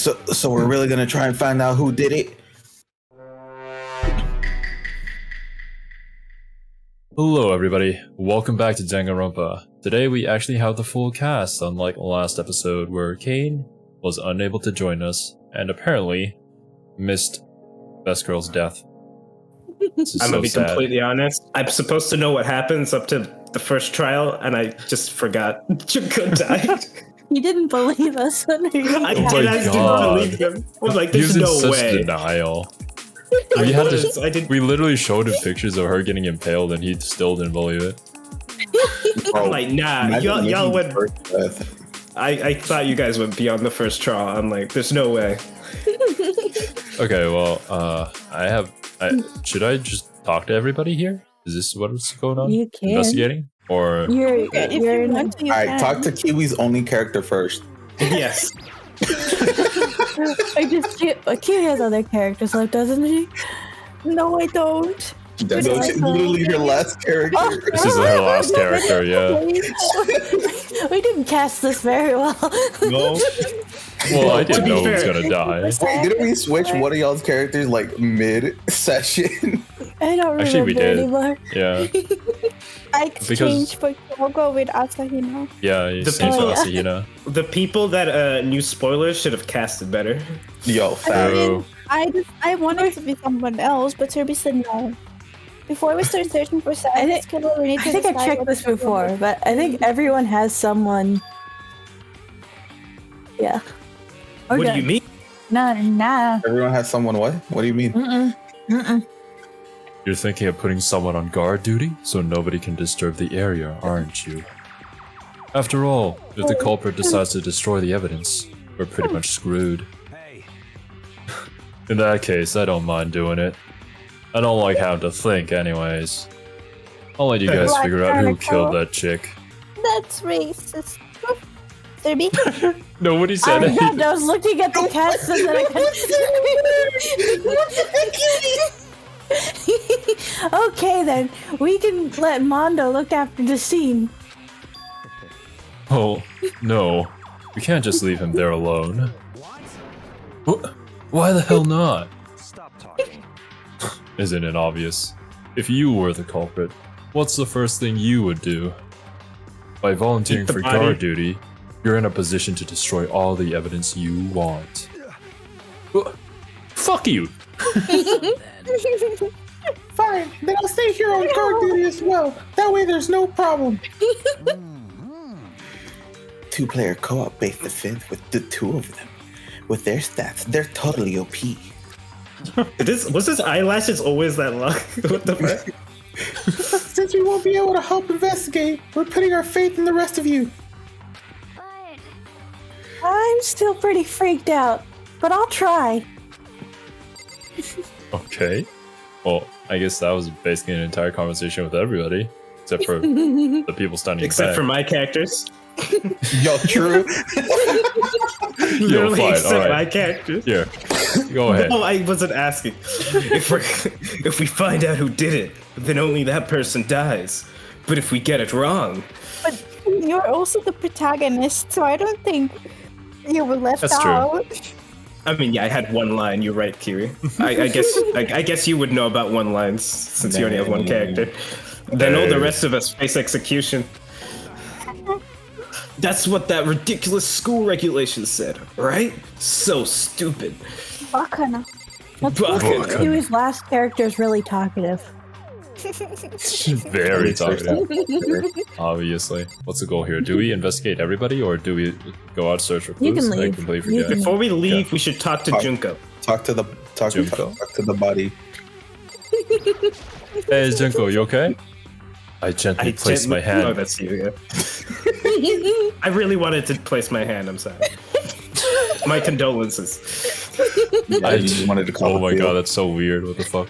So we're really gonna try and find out who did it? Hello everybody, welcome back to Danganronpa. Today we actually have the full cast, unlike last episode where Kane was unable to join us and apparently missed Best Girl's death. I'm gonna be completely honest. I'm supposed to know what happens up to the first trial, and I just forgot. Junko died. He didn't believe us. I didn't believe him. I was like, there's no such way. Denial. We literally showed him pictures of her getting impaled, and he still didn't believe it. I'm like, nah, y'all would. I thought you guys would be on the first trial. I'm like, there's no way. Okay, well, should I just talk to everybody here? Is this what's going on? You can. Investigating? Or You're Alright, talk to Kiwi's only character first. Yes. Kiwi has other characters left, doesn't she? No, I don't. That's literally her last character. this is her last character, yeah. We didn't cast this very well. No. Well, I didn't know who was gonna die. Wait, didn't we switch one of y'all's characters like mid-session? I don't remember Actually, we did. anymore. Yeah. I exchanged for Kyoko with Asahina. Yeah, you changed to Asahina. The people that knew spoilers should have casted better. Yo, fam. I wanted to be someone else, but Serbi said no. Before we start searching for silence killer, we need to I think I decide checked what this to do. before, but I think everyone has someone. Yeah. What do you mean? Nah. Everyone has someone what? What do you mean? You're thinking of putting someone on guard duty so nobody can disturb the area, aren't you? After all, if the culprit decides to destroy the evidence, we're pretty much screwed. In that case, I don't mind doing it. I don't like having to think anyways. I'll let you guys figure out who killed that chick. That's racist. Serbi? Nobody said anything. I was looking at the cast and then I Okay then, we can let Mondo look after the scene. Oh, no. We can't just leave him there alone. Why the hell not? Isn't it obvious? If you were the culprit, what's the first thing you would do? By volunteering for guard duty, you're in a position to destroy all the evidence you want. Fuck you! Fine, then I'll stay here on guard duty as well. That way there's no problem. Two-player co-op based the fifth with the two of them. With their stats, they're totally OP. Was his eyelashes always that long? What the fuck? Since we won't be able to help investigate, we're putting our faith in the rest of you. I'm still pretty freaked out, but I'll try. Okay. Well, I guess that was basically an entire conversation with everybody. Except for the people standing Except back. for my characters. Yo, true. Literally, fine, except alright. my characters. Here, go ahead. No, I wasn't asking. If we find out who did it, then only that person dies. But if we get it wrong, But you're also the protagonist, so I don't think you were left That's true. out. I mean, yeah, I had one line. You're right, Kiri. I guess you would know about one lines since you only have one character. Then all the rest of us face execution. That's what that ridiculous school regulation said, right? So stupid. Bakana. Kiwi's last character is really talkative. Very talkative. Obviously. What's the goal here? Do we investigate everybody or do we go out search for clues? You can leave. I completely You forget. Before we leave, we should talk to Junko. Talk to the body. Hey, Junko, you okay? I gently placed my hand. Oh, that's you. Yeah. I really wanted to place my hand. I'm sorry. My condolences. I just wanted to call. Oh my god, that's so weird. What the fuck?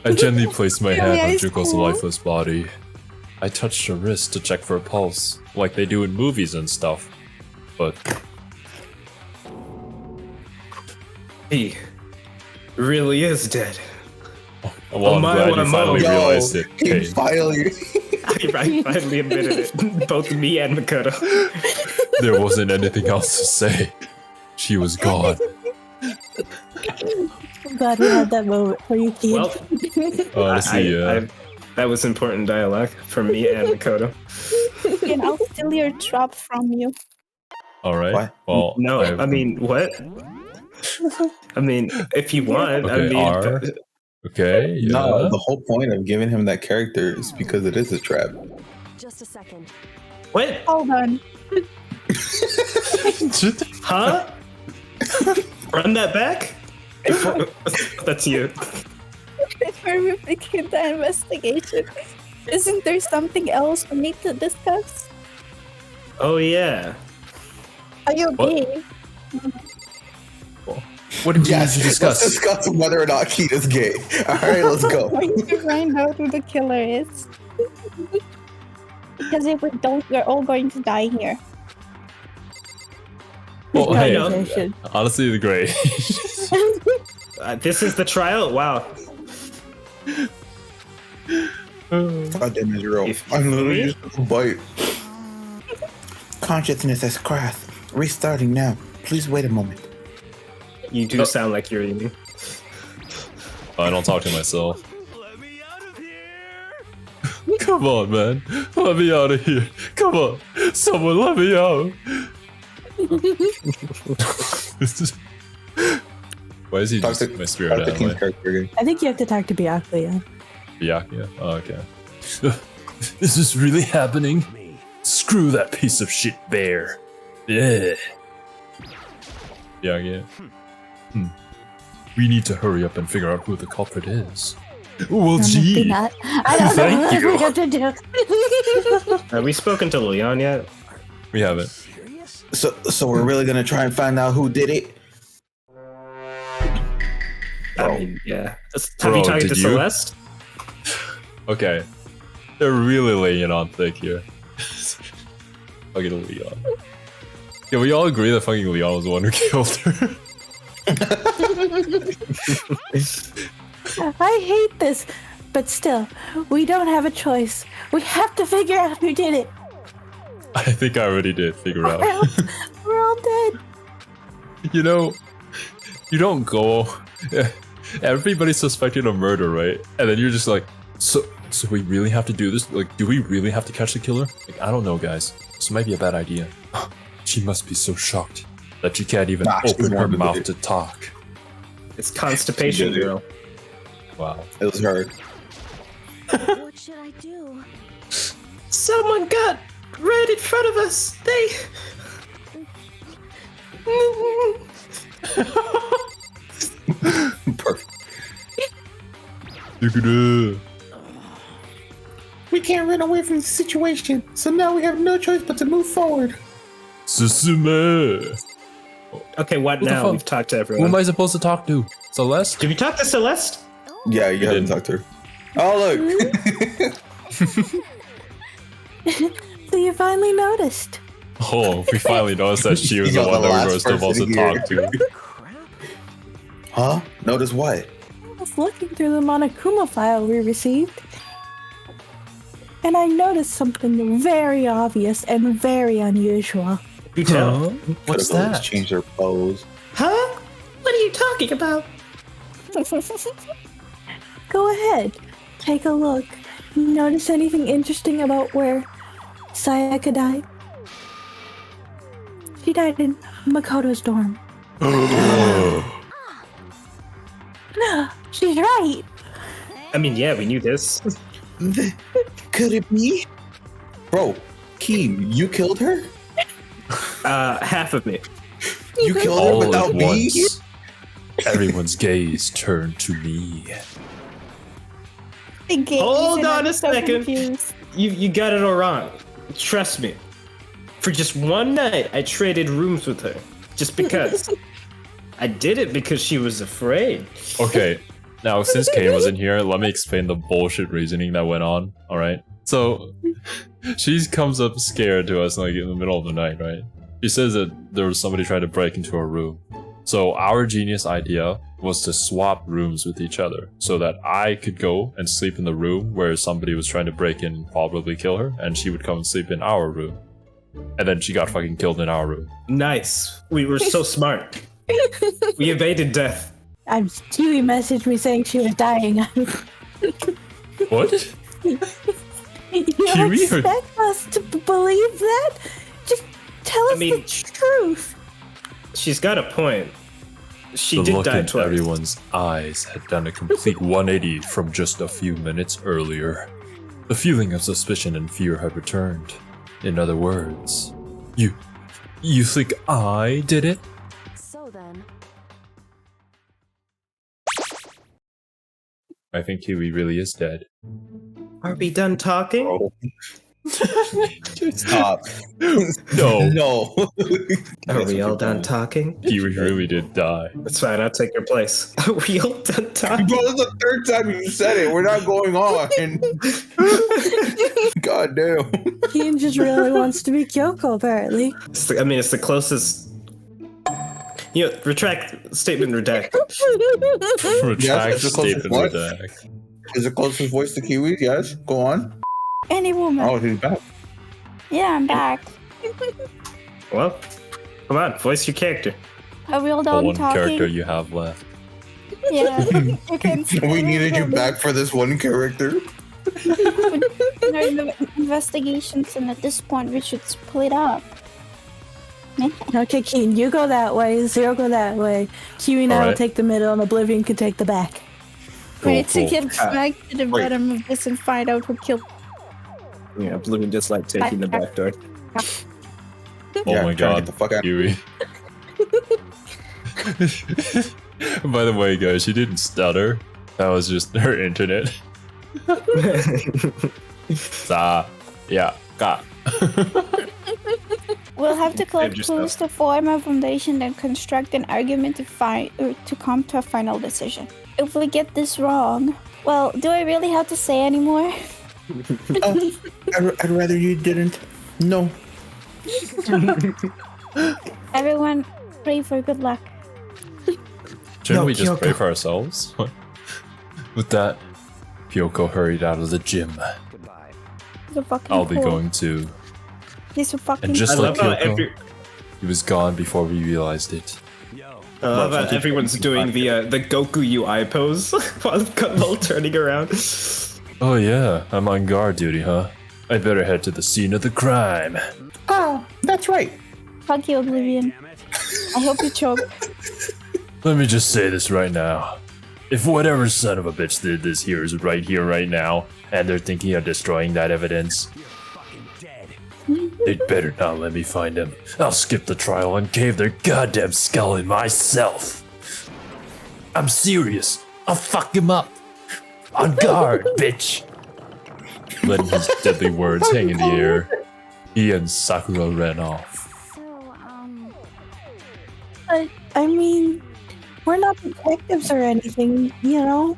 I gently placed my hand on Junko's lifeless body. I touched her wrist to check for a pulse, like they do in movies and stuff. But He really is dead. well, I'm glad you finally realized it. He Kane. finally. I finally admitted it. Both me and Makoto. There wasn't anything else to say. she was gone. I'm glad we had that moment for you, Keith. Well, Honestly, that was important dialogue for me and Makoto. And I'll steal your trap from you. alright. What? Well, No, I mean, what? I mean, if you want, I Okay, mean, R. Okay, yeah. No, the whole point of giving him that character is because it is a trap. Just a second. what? Hold on. Huh? Run that back? That's you. Before we begin the investigation, isn't there something else we need to discuss? Oh yeah. Are you What? gay? What did you Yes, need to let's discuss? discuss whether or not Keith is gay. Alright, let's go. We need to find out who the killer is. Because if we don't, we're all going to die here. Well, I hey, know. Conversation. honestly, the great. This is the trial? Wow. God damn it, you're If- I'm literally just a bite. Consciousness has crashed. Restarting now. Please wait a moment. You do sound like you're eating. I don't talk to myself. Come on, man. Let me out of here. Come on. Someone let me out. Why is he Talk just to- my spirit Talk to King's animal? character again. I think you have to talk to Byakuya. Yeah. Oh, okay. Is this really happening? Screw that piece of shit bear. Yeah. Yeah. We need to hurry up and figure out who the culprit is. Well, gee. Not. I don't Thank know you. what we have to do. Have we spoken to Leon yet? We haven't. So we're really gonna try and find out who did it? I mean, yeah. Have Bro, you talked to did you? Celeste? Okay. They're really laying it on thick here. Fucking Leon. Yeah, we all agree that fucking Leon was the one who killed her. I hate this, but still, we don't have a choice. We have to figure out who did it. I think I already did figure Or out. else we're all dead. You know, you don't go. Everybody's suspecting a murder, right? And then you're just like, so we really have to do this? Like, do we really have to catch the killer? Like, I don't know, guys. This might be a bad idea. She must be so shocked that she can't even Nah, she's open her morbid with mouth it. to talk. It's constipation, She did it. girl. Wow. It was her. What should I do? Someone got right in front of us. They. Perfect. Look at her. We can't run away from the situation, so now we have no choice but to move forward. Susume. Okay, what the now? fuck? We've talked to Who everyone. am I supposed to talk to? Celeste? Did we talk to Celeste? Yeah, you haven't didn't. talked to her. Oh, look. So you finally noticed. Oh, we finally noticed that she was the You're one the that we last were supposed to person talk here. to. Huh? Notice what? I was looking through the Monokuma file we received, and I noticed something very obvious and very unusual. You tell. What's Could've always that? changed her pose. Huh? What are you talking about? Go ahead, take a look. Notice anything interesting about where Sayaka died? She died in Makoto's dorm. No, she's right. I mean, yeah, we knew this. Could it be? Bro, Keen, you killed her? Half of me. You killed her All without at being here? once, everyone's gaze turned to me. Hold on a So second. confused. You got it all wrong. Trust me. For just one night, I traded rooms with her. Just because. I did it because she was afraid. Okay, now since Kane was in here, let me explain the bullshit reasoning that went on. All right, so she comes up scared to us like in the middle of the night, right? She says that there was somebody trying to break into her room. So our genius idea was to swap rooms with each other so that I could go and sleep in the room where somebody was trying to break in and probably kill her, and she would come and sleep in our room. and then she got fucking killed in our room. Nice. We were so smart. We evaded death. Kiwi messaged me saying she was dying. What? You Kiwi or- expect us to believe that? Just tell us mean- the truth. She's got a point. She The did look die in twice. everyone's eyes had done a complete 180 from just a few minutes earlier. The feeling of suspicion and fear had returned. In other words, you think I did it? So then, I think Kiwi really is dead. Are we done talking? Oh. Stop. No. No. Are we all done talking? Kiwi really did die. That's fine, I'll take your place. Are we all done talking? Bro, this is the third time you said it. We're not going on. God damn. Ian just really wants to be Kyoko, apparently. It's the closest. Retract statement redacted. Retract it's the closest statement what? redact. Is the closest voice to Kiwi? Yes. Go on. Any woman. Oh, he's back. Yeah, I'm back. Well, come on, voice your character. Are we all The done one talking? character you have left. Yeah. You can We needed you back for this one character. in our investigations, and at this point, we should split up. Okay, Keen, you go that way, Zero go that way. Kiwi and I will Alright. take the middle, and Oblivion can take the back. Cool, We need to cool. get back to the Wait. bottom of this and find out who killed. Yeah, Oblivion just like taking the back door. Oh Yeah, my trying to god, get the fuck out. Kiwi. By the way, guys, she didn't stutter. That was just her internet. Yeah, got. We'll have to collect Saved clues yourself. to form a foundation and construct an argument to come to a final decision. If we get this wrong, well, do I really have to say anymore? I'd rather you didn't. No. Everyone, pray for good luck. Shouldn't No, we just pray Kyoko. for ourselves? With that, Kyoko hurried out of the gym. He's a fucking I'll be fool. going to. He's a fucking And just I like love how Kyoko, he was gone before we realized it. I love how everyone's doing the Goku UI pose while turning around. Oh yeah, I'm on guard duty, huh? I'd better head to the scene of the crime. Oh, that's right. Fuck you, Oblivion. I hope you choke. Let me just say this right now. If whatever son of a bitch did this here is right here, right now, and they're thinking of destroying that evidence, they'd better not let me find him. I'll skip the trial and cave their goddamn skull in myself. I'm serious. I'll fuck him up. On guard, bitch. Letting his deadly words hang in the air, he and Sakura ran off. so, I mean, we're not detectives or anything, you know?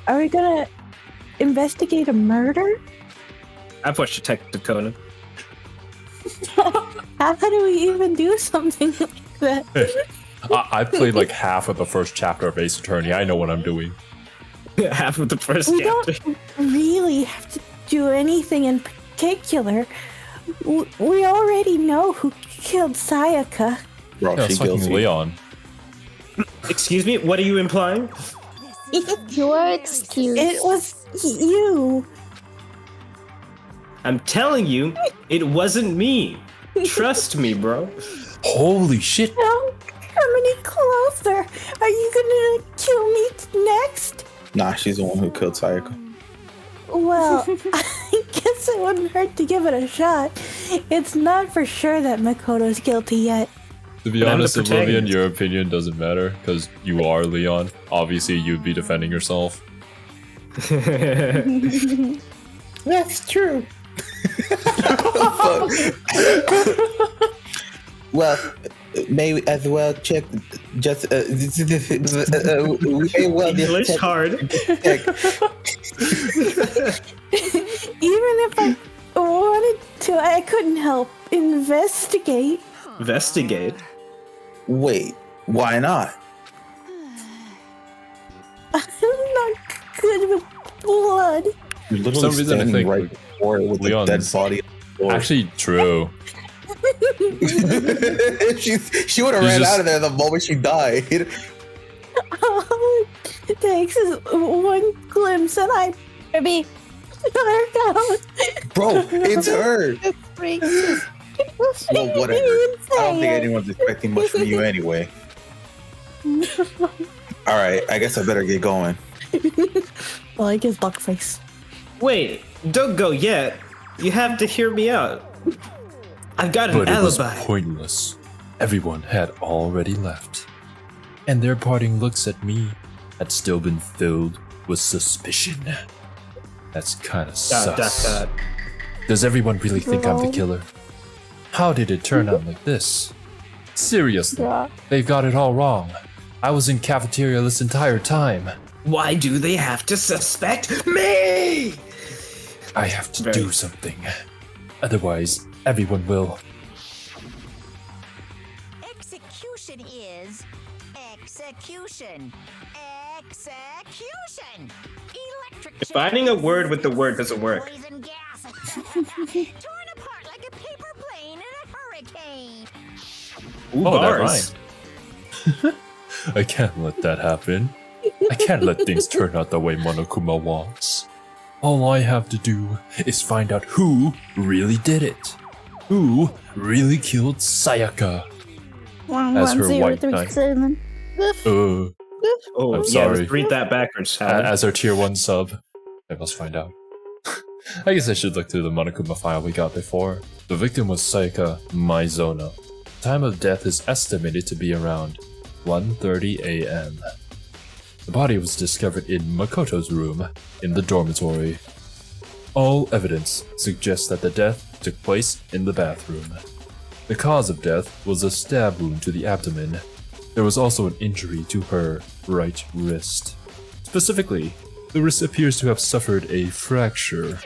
Are we gonna investigate a murder? I pushed Detective Conan. How do we even do something like that? I played like half of the first chapter of Ace Attorney. I know what I'm doing. Half of the first We chapter. don't really have to do anything in particular. We already know who killed Sayaka. Bro, Yeah, she it's fucking guilty. Leon. Excuse me, what are you implying? You are excused. It was you. I'm telling you, it wasn't me. Trust me, bro. Holy shit. Don't come any closer. Are you gonna kill me next? Nah, she's the one who killed Sayaka. Well, I guess it wouldn't hurt to give it a shot. It's not for sure that Makoto's guilty yet. To be But I'm the honest, Oblivion, protagonist. your opinion doesn't matter because you are Leon. Obviously, you'd be defending yourself. That's true. Well, may we as well check just we may well just English check- hard. check. Even if I wanted to, I couldn't help investigate. Investigate. Wait, why not? I'm not good with blood. You're For some reason, I standing think right before it with Leon's a dead body. actually true. she would have ran out of there the moment she died. All it takes is one glimpse and I Kirby, dark out. Bro, it's her. it's racist. Well, whatever. I don't think anyone's expecting much from you anyway. Alright, I guess I better get going. Like his duck face. Wait, don't go yet. You have to hear me out. I've got an But it was alibi. pointless. Everyone had already left. And their parting looks at me had still been filled with suspicion. That's kinda sus. Does everyone really think I'm the killer? How did it turn out like this? Seriously, Yeah. they've got it all wrong. I was in cafeteria this entire time. Why do they have to suspect me? I have to do something. Otherwise, everyone will. Execution is execution. Execution. Electric. Defining a word with the word doesn't work. Poison gas. Torn apart like a paper plane in a hurricane. Ooh, Oh, that bars. rhymed. I can't let that happen. I can't let things turn out the way Monokuma wants. All I have to do is find out who really did it. Who really killed Sayaka. As her white knight. 110337. Oh, I'm yeah, sorry. let's read that backwards. Howard. As our tier 1 sub. I must find out. I guess I should look through the Monokuma file we got before. The victim was Sayaka Maizono. Time of death is estimated to be around 1:30 a.m. The body was discovered in Makoto's room in the dormitory. All evidence suggests that the death took place in the bathroom. The cause of death was a stab wound to the abdomen. There was also an injury to her right wrist. Specifically, the wrist appears to have suffered a fracture.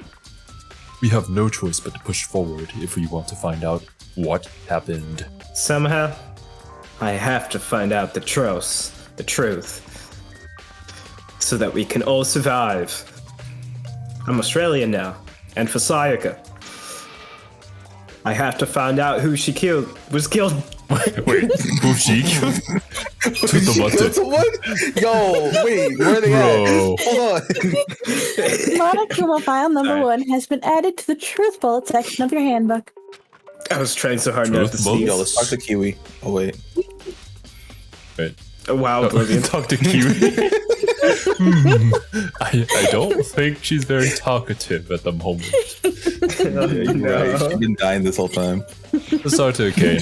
We have no choice but to push forward if we want to find out what happened. Somehow, I have to find out the truth, so that we can all survive. I'm Australian now, and for Sayaka, I have to find out who she was killed. Wait, who she killed? Killed someone? Yo, wait, where are they Bro. at? Hold on. Monokuma file number 1 has been added to the truth bullet section of your handbook. I was trying so hard not to Truth book? sneeze. Yo, let's talk to Kiwi. Oh, wait. Wait. Oh, wow, Oblivion. Talk to Kiwi. I don't think she's very talkative at the moment. Right, she's been dying this whole time. Let's start to Kane.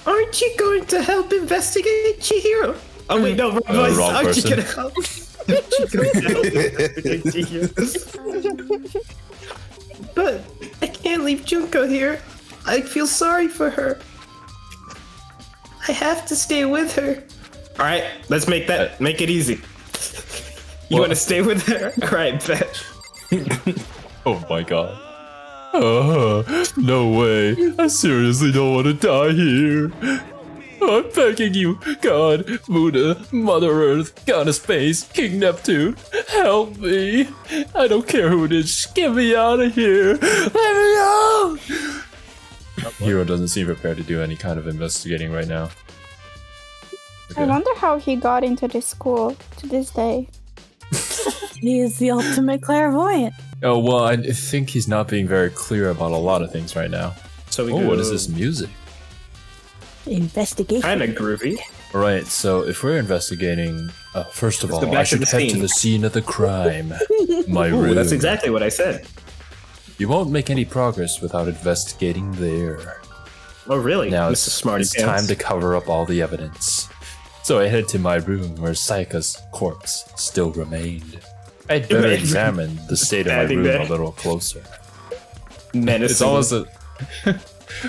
Aren't you going to help investigate, Chihiro? Oh wait, no, wrong voice. wrong Aren't person. you gonna help? Aren't you going to help investigate Chihiro? But I can't leave Junko here. I feel sorry for her. I have to stay with her. All right, let's make it easy. You want to stay with her? All right, bet. Oh my god. No way. I seriously don't want to die here. I'm begging you, God, Buddha, Mother Earth, God of Space, King Neptune, help me. I don't care who it is, just get me out of here. Let me out! Hero doesn't seem prepared to do any kind of investigating right now. I wonder how he got into this school to this day. He is the ultimate clairvoyant. Oh, well, I think he's not being very clear about a lot of things right now. So we Oh, go what is this music? Investigation. kind of groovy. Alright, so if we're investigating, first of Let's go all, back I to should the head to scene. the scene of the crime. My Ooh, room. that's exactly what I said. You won't make any progress without investigating there. Oh, really? Now Mr. it's Smarty time Pants. to cover up all the evidence. So I head to my room where Sayaka's corpse still remained. I'd better Right. examine the state of my Standing room there. a little closer. Menacing. It's almost a...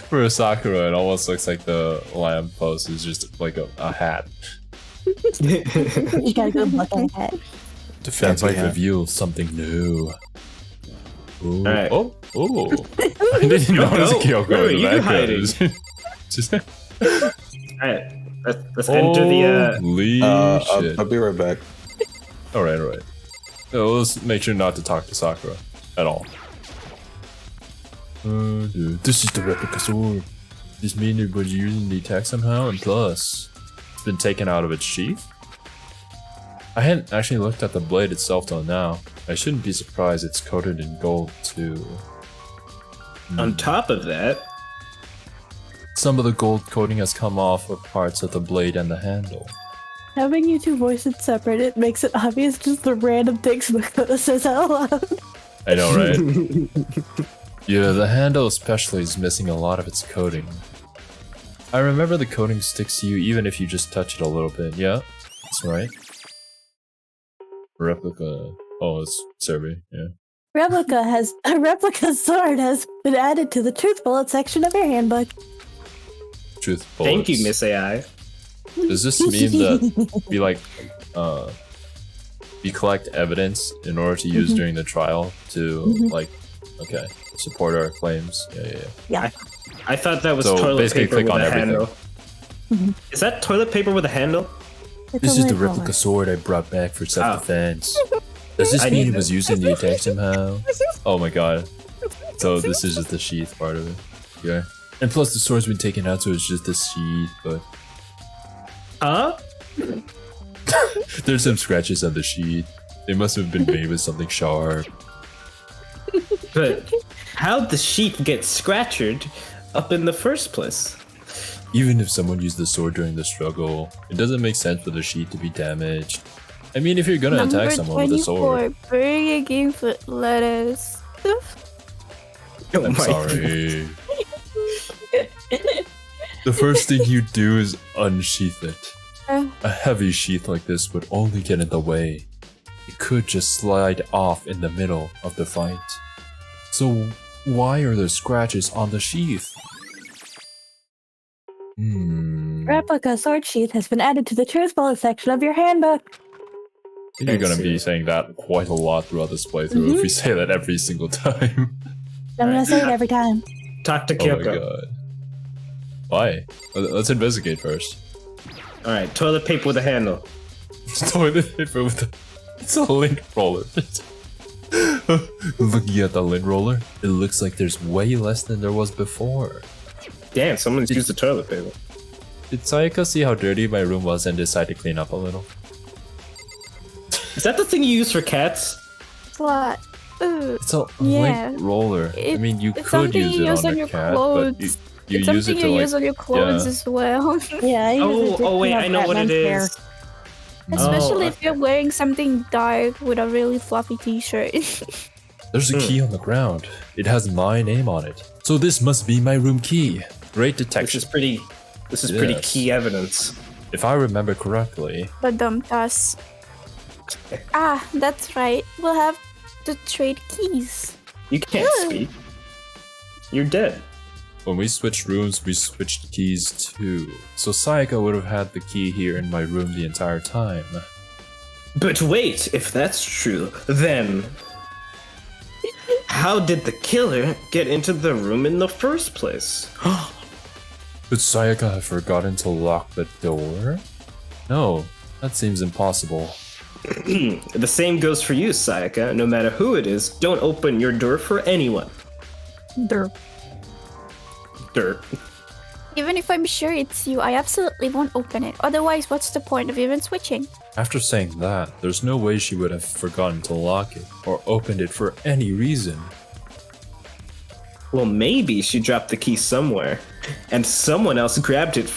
For a Sakura, it almost looks like the lamp post is just like a hat. You gotta go look at that. That Fancy might hat. reveal something new. Ooh. Alright. Oh, I didn't notice Kyoko where are in the you background. Just Alright, let's enter the. Holy shit. I'll be right back. Alright. So let's make sure not to talk to Sakura at all. This is the replica sword. This means it was using the attack somehow, and plus, it's been taken out of its sheath? I hadn't actually looked at the blade itself till now. I shouldn't be surprised it's coated in gold too. On top of that, Some of the gold coating has come off of parts of the blade and the handle. Having you two voices separate, it makes it obvious just the random things Makoto says out loud. I know, right? Yeah, the handle especially is missing a lot of its coating. I remember the coating sticks to you even if you just touch it a little bit. Yeah, that's right. Replica. Oh, it's Serbi, yeah. A replica sword has been added to the truth bullet section of your handbook. Truth bullets. thank you, Miss AI. Does this mean that we collect evidence in order to use during the trial to okay, support our claims? Yeah. I thought that was So toilet basically paper click with on a everything. handle. Is that toilet paper with a handle? This is the replica sword I brought back for self-defense. Does this I mean need it was used in the attack somehow? Oh my god. So this is just the sheath part of it. Yeah. And plus the sword's been taken out, so it's just the sheath, but Huh? there's some scratches on the sheath. They must have been made with something sharp. But how'd the sheath get scratched up in the first place? Even if someone used the sword during the struggle, it doesn't make sense for the sheath to be damaged. I mean, if you're gonna attack someone with a sword. Burying a game for lettuce. Oh I'm my- sorry. The first thing you do is unsheath it. A heavy sheath like this would only get in the way. It could just slide off in the middle of the fight. So why are there scratches on the sheath? Replica sword sheath has been added to the truth bullet section of your handbook. You're gonna be saying that quite a lot throughout this playthrough if we say that every single time. I'm gonna say it every time. Talk to Oh my Kyoko. god. Why? Let's investigate first. Alright, toilet paper with a handle. Toilet paper with it's a lint roller. Looking at the lint roller, it looks like there's way less than there was before. Damn, someone's used the toilet paper. Did Sayaka see how dirty my room was and decide to clean up a little? Is that the thing you use for cats? What? Ooh, It's a Yeah. lint roller. I mean, you it's could something use you it use on on a your cat, clothes. but you it's use something it to you like... use on your clothes yeah. as well. Yeah, I use it to Oh wait, clean I up know what it Batman's hair. is. Especially Oh, if you're wearing something dark with a really fluffy t-shirt. There's a key on the ground. It has my name on it. So this must be my room key. Great This detection. is pretty. This is pretty Yes. key evidence. If I remember correctly, But us. Ah, that's right. We'll have to trade keys. You can't speak. You're dead. when we switched rooms, we switched keys too. So Sayaka would have had the key here in my room the entire time. But wait, if that's true, then how did the killer get into the room in the first place? Could Sayaka have forgotten to lock the door? No, that seems impossible. The same goes for you, Sayaka. No matter who it is, don't open your door for anyone. Derp. Dirt. Even if I'm sure it's you, I absolutely won't open it. Otherwise, what's the point of even switching? After saying that, there's no way she would have forgotten to lock it, or opened it for any reason. Well, maybe she dropped the key somewhere, and someone else grabbed it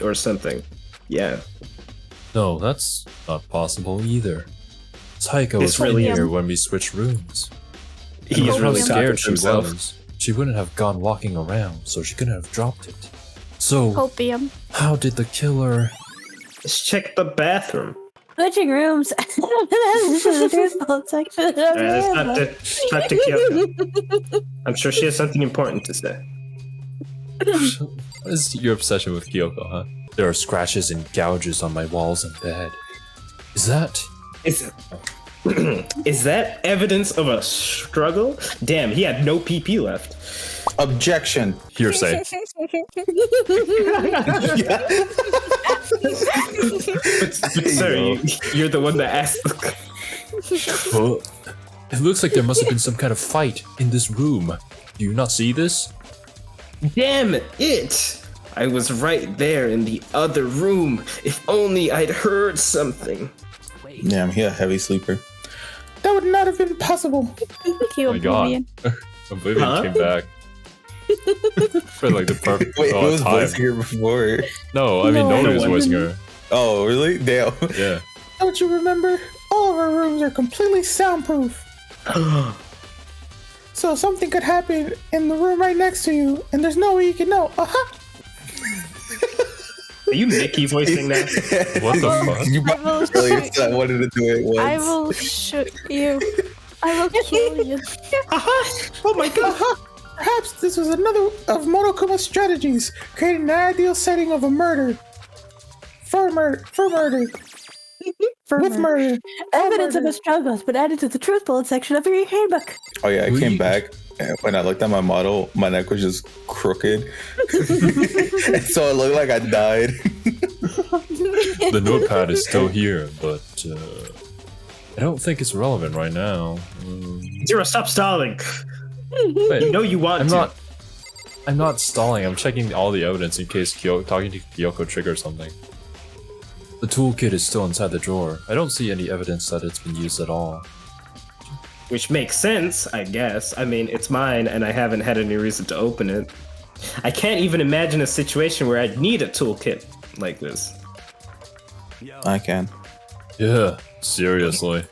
or something. Yeah. No, that's not possible either. Sayaka This was really here is- when we switched rooms. He's How really talking scared to she himself. was. She wouldn't have gone walking around, so she couldn't have dropped it. So, Opium. how did the killer... Let's check the bathroom. Switching rooms. This is the truth bullet section. Alright, let's talk to Kyoko. I'm sure she has something important to say. What is your obsession with Kyoko, huh? There are scratches and gouges on my walls and bed. Is that... Is that evidence of a struggle? Damn, he had no PP left. Objection. hearsay? But sir, you're the one that asked. Well, it looks like there must have been some kind of fight in this room. Do you not see this? Damn it! I was right there in the other room. If only I'd heard something. Damn, he a heavy sleeper. That would not have been possible. Oh my god. Oblivion came back. For like the perfect Wait, who was time. voicing her before? No, I mean, No, nobody was I voicing her. Oh, really? Damn. Yeah. Don't you remember? All of our rooms are completely soundproof. So something could happen in the room right next to you, and there's no way you can know. Are you Mickey voicing that? What the fuck? You I will earlier shoot said I wanted to do it once. I will shoot you. I will kill you. Oh my god! Perhaps this was another of Monokuma's strategies, creating an ideal setting of a murder. For murder. With murder. Evidence of a struggle has been added to the truth bullet section of your handbook. Oh yeah, I Who came you- back and when I looked at my model, my neck was just crooked. And so it looked like I died. The notepad is still here, but I don't think it's relevant right now. Zero, stop stalling. Wait, You know you want to. I'm not stalling. I'm checking all the evidence in case talking to Kyoko triggers something. The toolkit is still inside the drawer. I don't see any evidence that it's been used at all. Which makes sense, I guess. I mean, it's mine, and I haven't had any reason to open it. I can't even imagine a situation where I'd need a toolkit like this. I can. Yeah, seriously.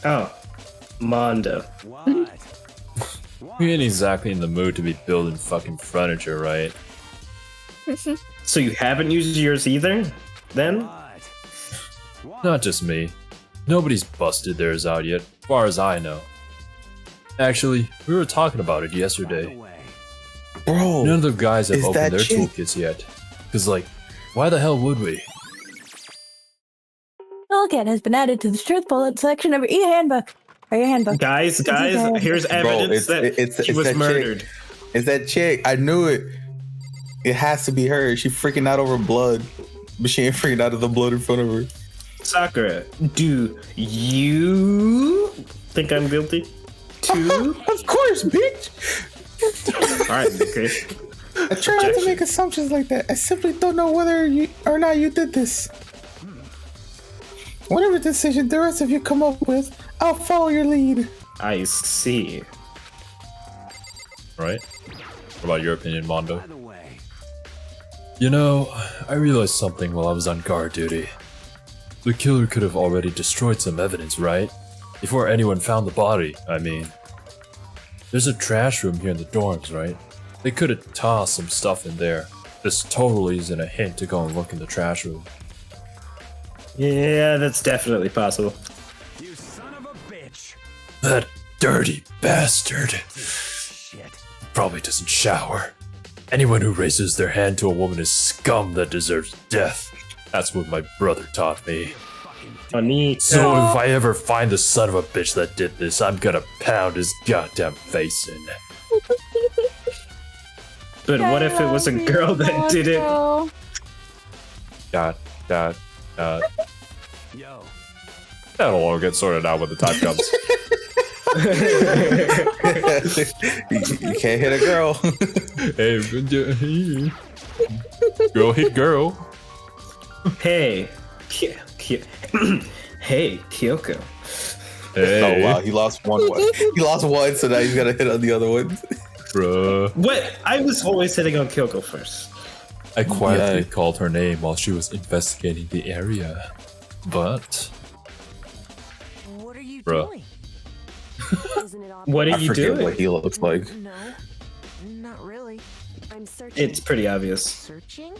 Oh, Mondo. We ain't exactly in the mood to be building fucking furniture, right? So you haven't used yours either, then? Not just me. Nobody's busted theirs out yet, far as I know. Actually, we were talking about it yesterday. Bro, None of the guys have is opened that their chick? toolkits yet. Cause like, why the hell would we? Toolkit has been added to the truth bullet section of your e-handbook. Or your handbook. Guys, here's evidence that she was that murdered. Chick. It's that chick. I knew it. It has to be her. She freaking out over blood. But she ain't freaking out of the blood in front of her. Sakura, do you think I'm guilty? Too? Of course, bitch! Alright, okay. I try not to make assumptions like that. I simply don't know whether or not you did this. Whatever decision the rest of you come up with, I'll follow your lead. I see. Right? What about your opinion, Mondo? You know, I realized something while I was on guard duty. The killer could have already destroyed some evidence, right? Before anyone found the body, I mean. There's a trash room here in the dorms, right? They could have tossed some stuff in there. This totally isn't a hint to go and look in the trash room. Yeah, that's definitely possible. You son of a bitch! That dirty bastard. Shit. Probably doesn't shower. Anyone who raises their hand to a woman is scum that deserves death. That's what my brother taught me. Funny. So if I ever find the son of a bitch that did this, I'm gonna pound his goddamn face in. But what if it was a girl that did it? God. Yo. That'll all get sorted out when the time comes. You can't hit a girl. Hey, girl hit girl. Hey, hey, Kyoko. Hey, Oh wow, he lost one. He lost one, so now he's gotta hit on the other one. bruh. What? I was always hitting on Kyoko first. I quietly Yeah. called her name while she was investigating the area. But, What are you Bruh. doing? Isn't it What are I you forget doing? what he looks like. No, not really. I'm searching. It's pretty obvious. Searching?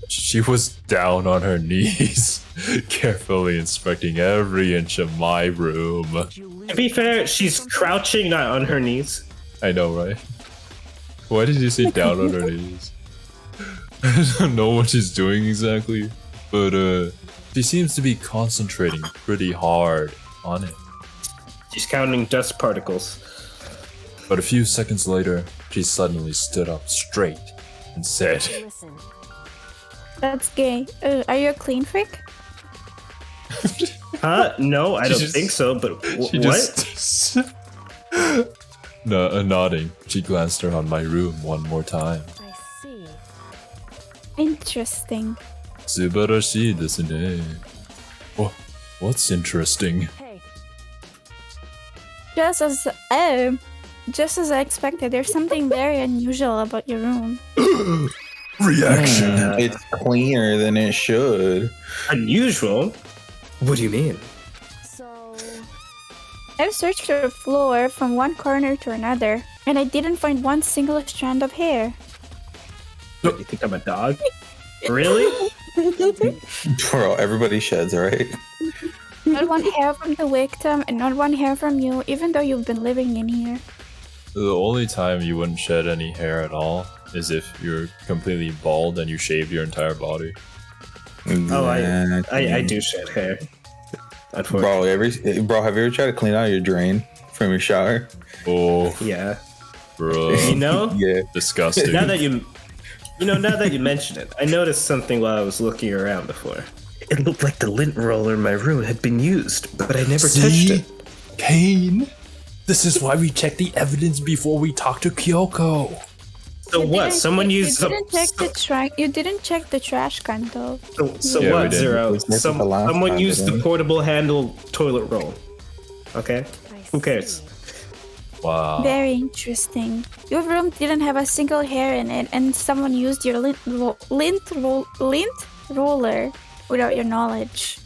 she was down on her knees, carefully inspecting every inch of my room. Did you lose To be fair, she's crouching, not on her knees. I know, right? Why did you say down on her knees? I don't know what she's doing exactly, but she seems to be concentrating pretty hard on it. She's counting dust particles. But a few seconds later, she suddenly stood up straight and said, Listen, That's gay. Are you a clean freak? Huh? No, I She don't just- think so, but she what? just Nodding, she glanced around my room one more time. I see. Interesting. Subarashi desu ne. Oh, what's interesting? Hey, Just as I expected, there's something very unusual about your room. Reaction. It's cleaner than it should. Unusual? What do you mean? so I've searched the floor from one corner to another, and I didn't find one single strand of hair. What, you think I'm a dog? Really? Bro, everybody sheds, alright? Not one hair from the victim, and not one hair from you, even though you've been living in here. The only time you wouldn't shed any hair at all is if you're completely bald and you shaved your entire body. Oh, I do shed hair. Unfortunately. Bro, have you ever tried to clean out your drain from your shower? Oh, Yeah. bro. You know? Yeah. Disgusting. Now that you mention it, I noticed something while I was looking around before. It looked like the lint roller in my room had been used, but I never touched it. Kane, this is why we check the evidence before we talk to Kyoko. So what? Someone used You didn't check the trash can though. So Yeah, we what, did. Zero? We checked it the last Someone time, used the didn't we? portable handle toilet roll. Okay? I Who cares? Wow. Very interesting. Your room didn't have a single hair in it, and someone used your lint roller without your knowledge.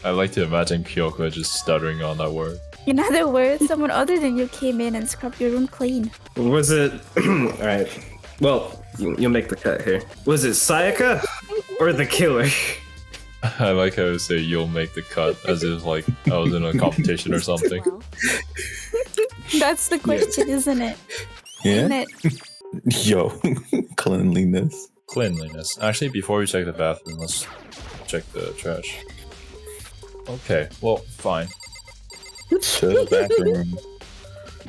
I like to imagine Kyoko just stuttering on that word. In other words, someone other than you came in and scrubbed your room clean. Was it... Alright. Well, you'll make the cut here. Was it Sayaka or the killer? I like how you say you'll make the cut as if like I was in a competition or something. well, That's the question, isn't it? Yeah? Isn't it? Yo, cleanliness. Cleanliness. Actually, before we check the bathroom, let's check the trash. Okay, well, fine. Shut bathroom.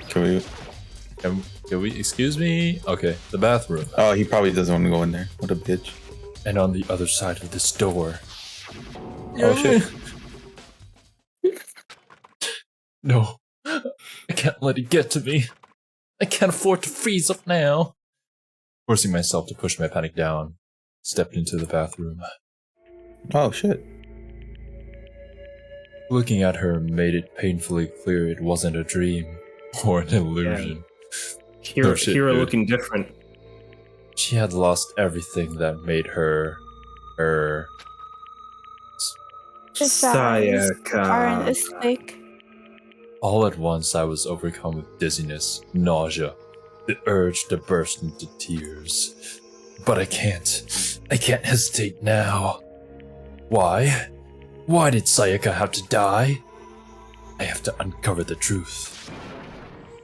Can we? Can we, excuse me? Okay, the bathroom. Oh, he probably doesn't want to go in there. What a bitch. And on the other side of this door. Oh shit. No. I can't let it get to me. I can't afford to freeze up now. Forcing myself to push my panic down, stepped into the bathroom. Oh shit. Looking at her made it painfully clear it wasn't a dream or an illusion. Hero, No shit, hero dude. looking different. She had lost everything that made her her. His eyes aren't Sayaka. as thick. All at once I was overcome with dizziness, nausea, the urge to burst into tears. But I can't. I can't hesitate now. Why? Why did Sayaka have to die? I have to uncover the truth.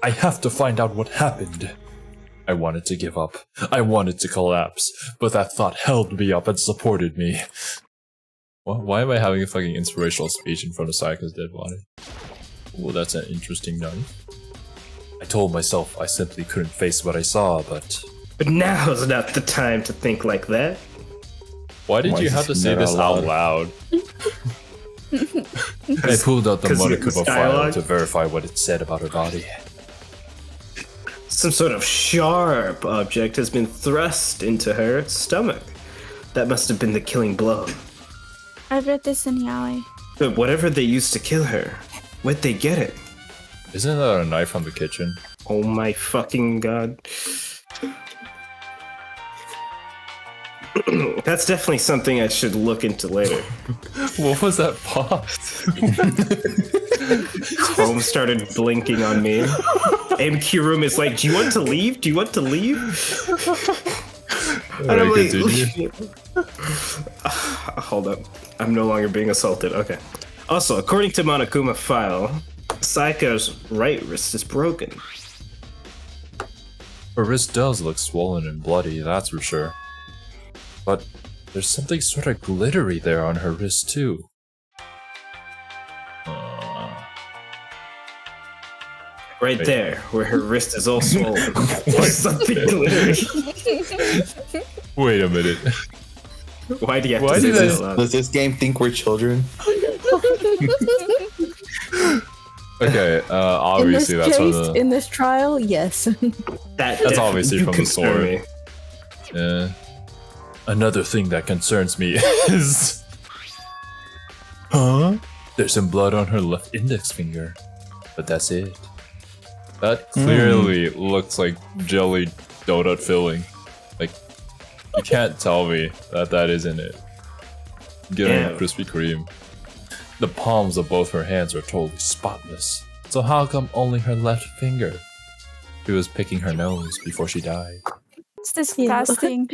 I have to find out what happened. I wanted to give up. I wanted to collapse, but that thought held me up and supported me. Why am I having a fucking inspirational speech in front of Sayaka's dead body? Well, that's an interesting note. I told myself I simply couldn't face what I saw, but... But now's not the time to think like that. Why did Why you is have to this say not this out allowed? loud? I pulled out the 'Cause Monogatari it's file dialogue? to verify what it said about her body. Some sort of sharp object has been thrust into her stomach. That must have been the killing blow. I read this in Yaoi. But whatever they used to kill her, where'd they get it? Isn't that a knife from the kitchen? Oh my fucking god. That's definitely something I should look into later. What was that pause? Chrome started blinking on me. MQ room is like, do you want to leave? Do you want to leave? And I'm Alright, like, continue. hold up. I'm no longer being assaulted. Okay. Also, according to Monokuma file, Sayaka's right wrist is broken. Her wrist does look swollen and bloody, that's for sure. But there's something sort of glittery there on her wrist too. Right Wait. there, where her wrist is all swollen. There's something glittery. Wait a minute. Why do you have Why to say did I- that out loud? Does this game think we're children? Okay, obviously that's from the. In this trial, yes. That's obviously from the concern sword. me. Yeah. Another thing that concerns me is. Huh? There's some blood on her left index finger, but that's it. That clearly looks like jelly donut filling. Like, you can't tell me that isn't it. Getting Damn. Krispy Kreme. The palms of both her hands are totally spotless. So how come only her left finger? She was picking her nose before she died. It's disgusting.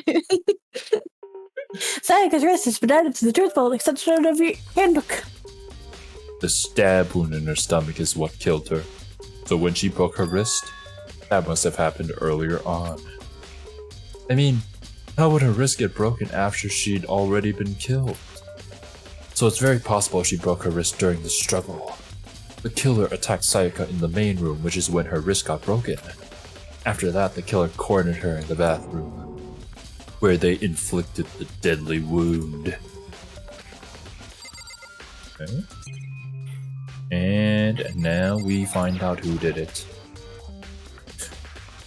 Sayaka's wrist has been added to the truth vault exception of your handbook. The stab wound in her stomach is what killed her. So when she broke her wrist, that must have happened earlier on. I mean, how would her wrist get broken after she'd already been killed? So it's very possible she broke her wrist during the struggle. The killer attacked Sayaka in the main room, which is when her wrist got broken. After that, the killer cornered her in the bathroom, where they inflicted the deadly wound. Okay. And now we find out who did it.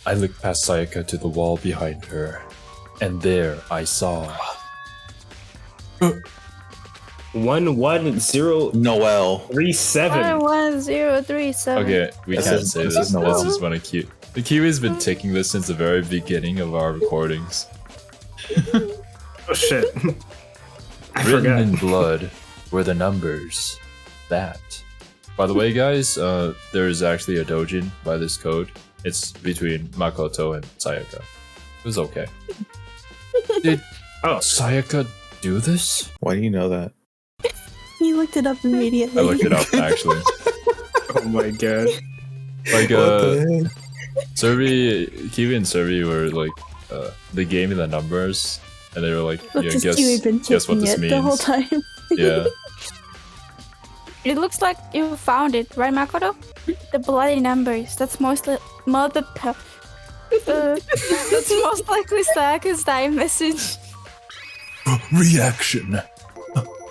I looked past Sayaka to the wall behind her, and there I saw 11037. Noel. 11037. Okay, we This can't is- say this this. is Noel. This is one of Q. The Kiwi's been taking this since the very beginning of our recordings. Oh shit. I Written forgot. in blood were the numbers. That. By the way, guys, there is actually a doujin by this code. It's between Makoto and Sayaka. It was okay. Did Sayaka do this? Why do you know that? You looked it up immediately. I looked it up, actually. Oh my god. Like, What the heck? Kiwi and Survey were like, they gave me the numbers, and they were like, Look, yeah, just Kiwi been guess what taking this it means. the whole time. Yeah. It looks like you found it, right, Makoto? The bloody numbers. That's mostly that's most likely Sayaka's dying message. Reaction.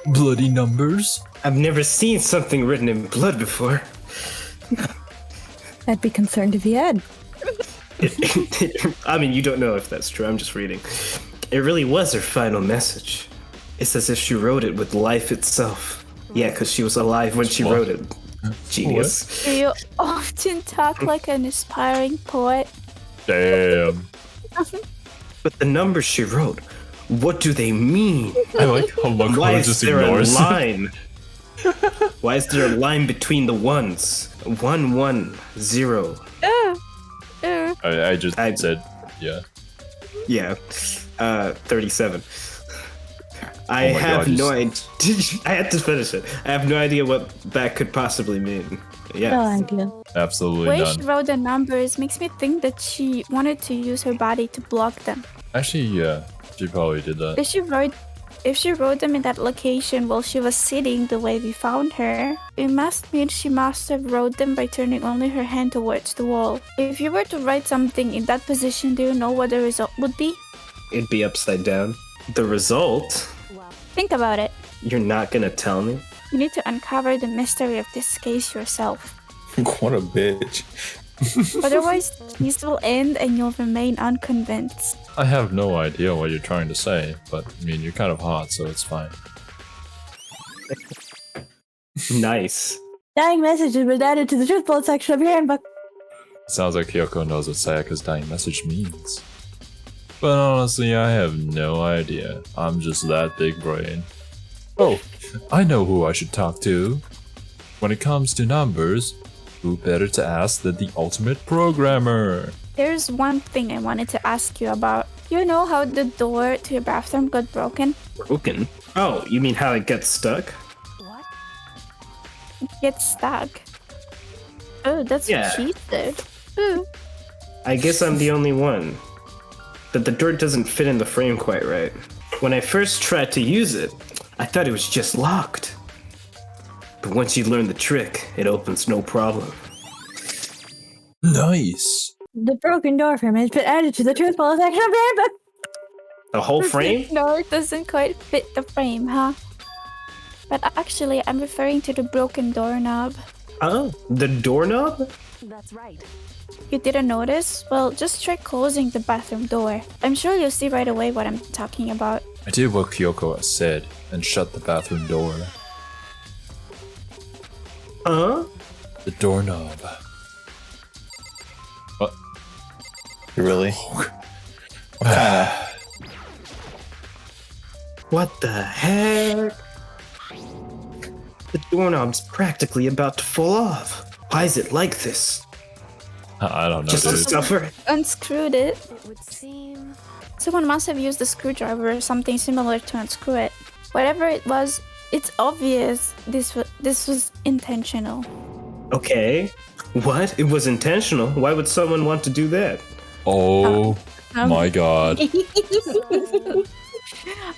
Bloody numbers? I've never seen something written in blood before. I'd be concerned if you had. I mean, you don't know if that's true. I'm just reading. It really was her final message. It's as if she wrote it with life itself. Yeah, because she was alive when she wrote it. Genius. You often talk like an aspiring poet. Damn. But the numbers she wrote, what do they mean? I like how Why Makoto is just there ignores a it. line? Why is there a line between the ones? 110. I just said, yeah. Yeah. 37. I Oh my have God, no idea. I had to finish it. I have no idea what that could possibly mean. Yeah. No idea. Absolutely Way none. she wrote the numbers makes me think that she wanted to use her body to block them. Actually, yeah. She probably did that. If she wrote them in that location while she was sitting the way we found her, it must mean she must have wrote them by turning only her hand towards the wall. If you were to write something in that position, do you know what the result would be? It'd be upside down. The result? Think about it. You're not gonna tell me? You need to uncover the mystery of this case yourself. What a bitch. Otherwise, the case will end and you'll remain unconvinced. I have no idea what you're trying to say, but I mean, you're kind of hot, so it's fine. Nice. Dying message has been added to the truth vault section of your handbook. Sounds like Kyoko knows what Sayaka's dying message means. But honestly, I have no idea. I'm just that big brain. Oh, I know who I should talk to. When it comes to numbers, who better to ask than the ultimate programmer? There's one thing I wanted to ask you about. You know how the door to your bathroom got broken? Broken? Oh, you mean how it gets stuck? What? It gets stuck. Oh, that's Yeah. what she said. Ooh. I guess I'm the only one. But the door doesn't fit in the frame quite right. When I first tried to use it, I thought it was just locked. But once you learn the trick, it opens no problem. Nice. The broken door frame has been added to the truth vault section of your handbook. The whole frame? No, it doesn't quite fit the frame, huh? But actually, I'm referring to the broken doorknob. Oh, the doorknob? That's right. You didn't notice? Well, just try closing the bathroom door. I'm sure you'll see right away what I'm talking about. I did what Kyoko said and shut the bathroom door. Huh? The doorknob. What? Really? What the heck? The doorknob's practically about to fall off. Why is it like this? I don't know, Just to dude. suffer? Unscrewed it. It would seem. Someone must have used a screwdriver or something similar to unscrew it. Whatever it was, it's obvious this was intentional. Okay. What? It was intentional. Why would someone want to do that? Oh my god.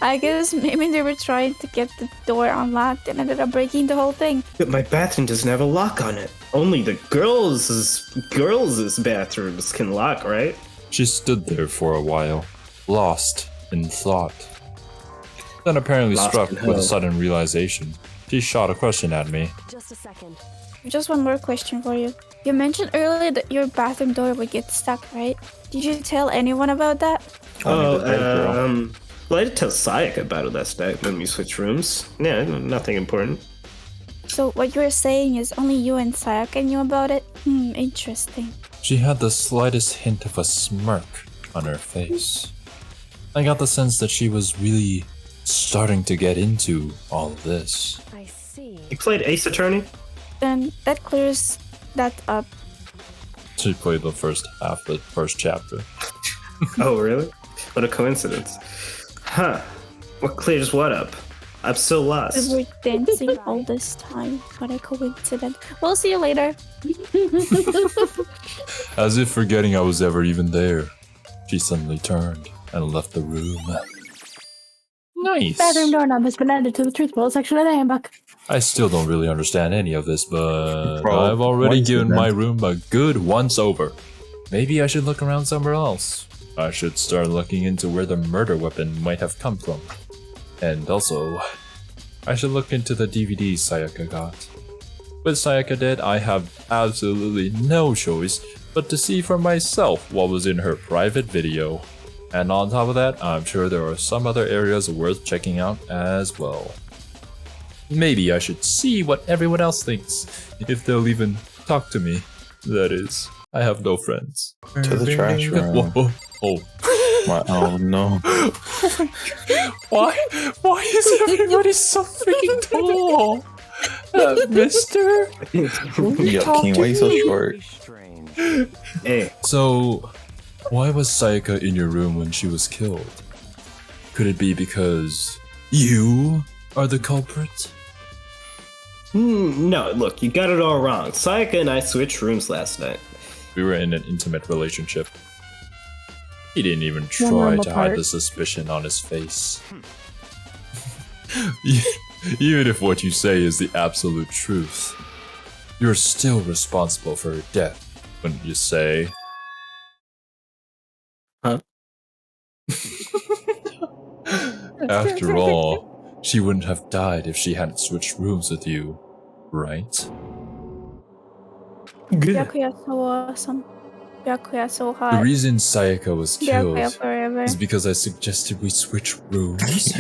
I guess maybe they were trying to get the door unlocked and ended up breaking the whole thing. But my bathroom doesn't have a lock on it. Only the girls' bathrooms can lock, right? She stood there for a while, lost in thought. Then apparently Lost struck in with a hell. sudden realization. She shot a question at me. Just a second. Just one more question for you. You mentioned earlier that your bathroom door would get stuck, right? Did you tell anyone about that? Well, I did tell Sayaka about it last night when we switched rooms. Yeah, nothing important. So what you're saying is only you and Sayaka knew about it? Interesting. She had the slightest hint of a smirk on her face. I got the sense that she was really starting to get into all this. I see. You played Ace Attorney? Then that clears that up. She played the first half, the first chapter. Oh, really? What a coincidence. Huh. What clears what up? I'm so We lost. were dancing all this time. What a coincidence. We'll see you later. As if forgetting I was ever even there, she suddenly turned and left the room. Nice. Bathroom doorknob has been added to the truth bowl section of the handbook. I still don't really understand any of this, but Bro, I've already once given again. my room a good once over. Maybe I should look around somewhere else. I should start looking into where the murder weapon might have come from. And also, I should look into the DVDs Sayaka got. With Sayaka dead, I have absolutely no choice but to see for myself what was in her private video. And on top of that, I'm sure there are some other areas worth checking out as well. Maybe I should see what everyone else thinks, if they'll even talk to me. That is, I have no friends. To the trash room. Whoa, oh. Oh no. Why is everybody so freaking tall? Mister? Yo, King, why you so short? Strange. Hey, So, why was Sayaka in your room when she was killed? Could it be because you are the culprit? no, look, you got it all wrong. Sayaka and I switched rooms last night. We were in an intimate relationship. He didn't even One try room to hide apart. the suspicion on his face. Even if what you say is the absolute truth, you're still responsible for her death, wouldn't you say? Huh? After all, she wouldn't have died if she hadn't switched rooms with you, right? Good. Byakuya so awesome. Byakuya so The hot. reason Sayaka was killed Byakuya forever. is because I suggested we switch rooms.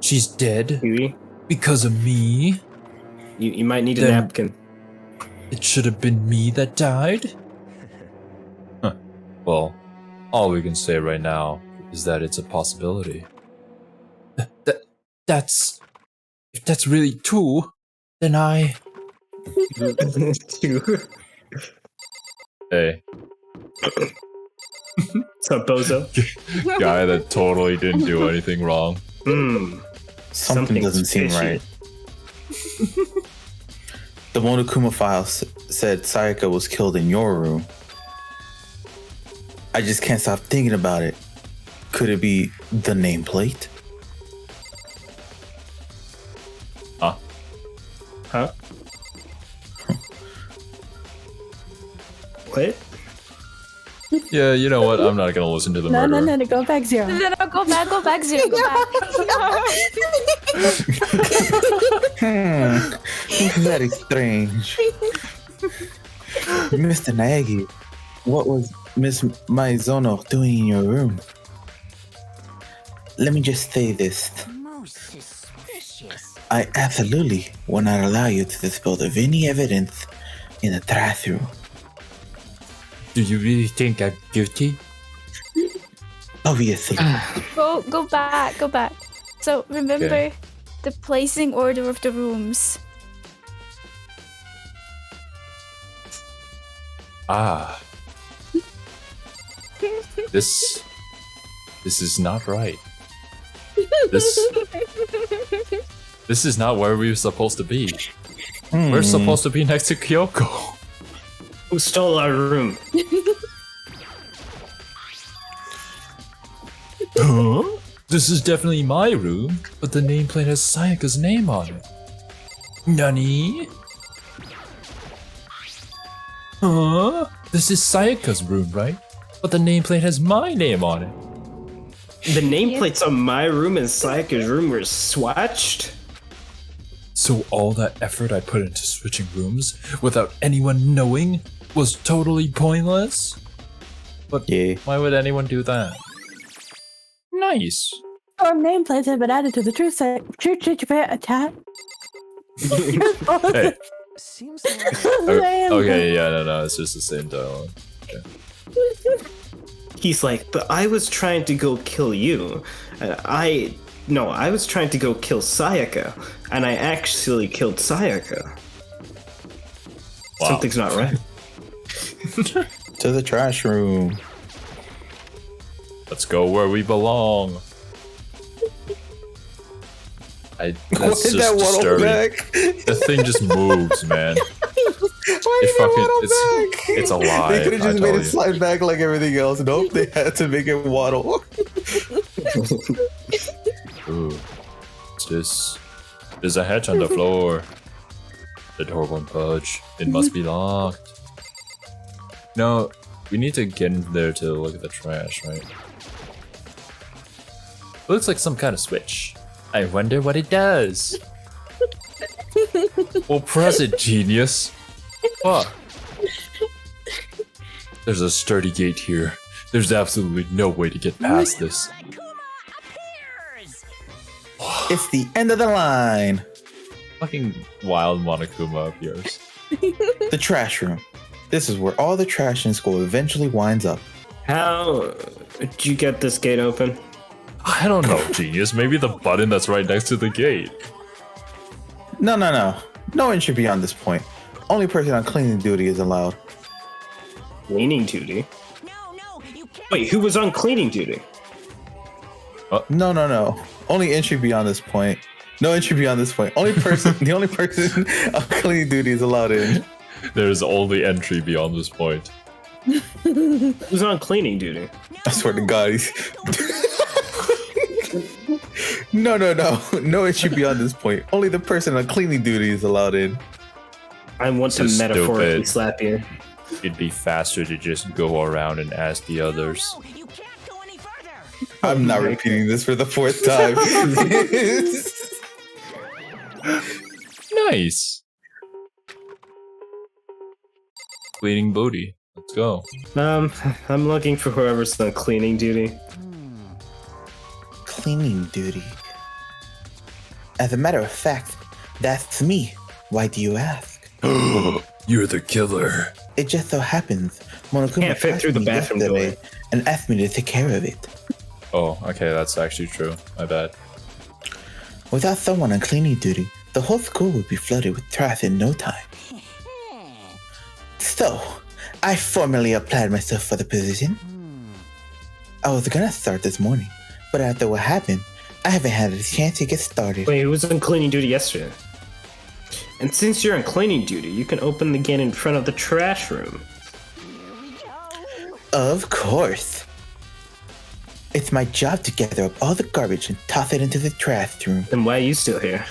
She's dead Kiwi, because of me. you might need a Then- napkin. It should have been me that died? Huh. Well, all we can say right now is that it's a possibility. That's... If that's really true, then I... Hey, What's up, Bozo? guy that totally didn't do anything wrong. Something Something's doesn't seem fishy. right. The Monokuma file said Sayaka was killed in your room. I just can't stop thinking about it. Could it be the nameplate? Huh? Huh? What? Yeah, you know what? I'm not gonna listen to the No, murderer. no, go back zero. No, go back, Zero, go back. Very strange. Mr. Naegi, what was Miss Maizono doing in your room? Let me just say this. Most suspicious. I absolutely will not allow you to dispose of any evidence in the bathroom. Do you really think I'm guilty? Obviously. Go back. So remember the placing order of the rooms. Ah. This is not right. This is not where we were supposed to be. We're supposed to be next to Kyoko. Who stole our room? Huh? This is definitely my room, but the nameplate has Sayaka's name on it. Nani? Huh? This is Sayaka's room, right? But the nameplate has my name on it. The nameplates on my room and Sayaka's room were swatched? So all that effort I put into switching rooms without anyone knowing was totally pointless? But Yeah. why would anyone do that? Nice. Our nameplates have been added to the truth attack. Hey. Seems like Okay, yeah, no, it's just the same dialogue. He's like, but I was trying to go kill you. I was trying to go kill Sayaka, and I actually killed Sayaka. Wow. Something's not right. To the trash room. Let's go where we belong. What That's is just that waddle disturbing. back? The thing just moves, man. Why It did fucking, it waddle it's, back? it's a lie. They could have I just tell made you. it slide back like everything else. Nope, they had to make it waddle. Ooh. What's this? There's a hatch on the floor. The door won't budge. It must be locked. No, we need to get in there to look at the trash, right? Looks like some kind of switch. I wonder what it does. Well, press it, genius. Fuck. There's a sturdy gate here. There's absolutely no way to get past this. Kuma appears. It's the end of the line. Fucking wild Monokuma appears. The trash room. This is where all the trash in school eventually winds up. How did you get this gate open? I don't know, genius. Maybe the button that's right next to the gate. No. No entry beyond this point. Only person on cleaning duty is allowed. Cleaning duty? No, you can't. Wait, who was on cleaning duty? No. Only entry beyond this point. No entry beyond this point. The only person on cleaning duty is allowed in. There's only entry beyond this point. Who's on cleaning duty? I swear to God, he's... No. No entry beyond this point. Only the person on cleaning duty is allowed in. I want to So metaphorically stupid. slap you. It'd be faster to just go around and ask the others. No, you can't go any further. I'm not repeating this for the 4th time. Nice! Cleaning booty. Let's go. I'm looking for whoever's on cleaning duty. Cleaning duty. As a matter of fact, that's me. Why do you ask? You're the killer. It just so happens Monokuma Can't fit passed through the me bathroom yesterday door. and asked me to take care of it. Oh, okay, that's actually true. My bad. Without someone on cleaning duty, the whole school would be flooded with trash in no time. So, I formally applied myself for the position. I was gonna start this morning, but after what happened, I haven't had a chance to get started. Wait, who was on cleaning duty yesterday? And since you're on cleaning duty, you can open the gate in front of the trash room. Of course. It's my job to gather up all the garbage and toss it into the trash room. Then why are you still here?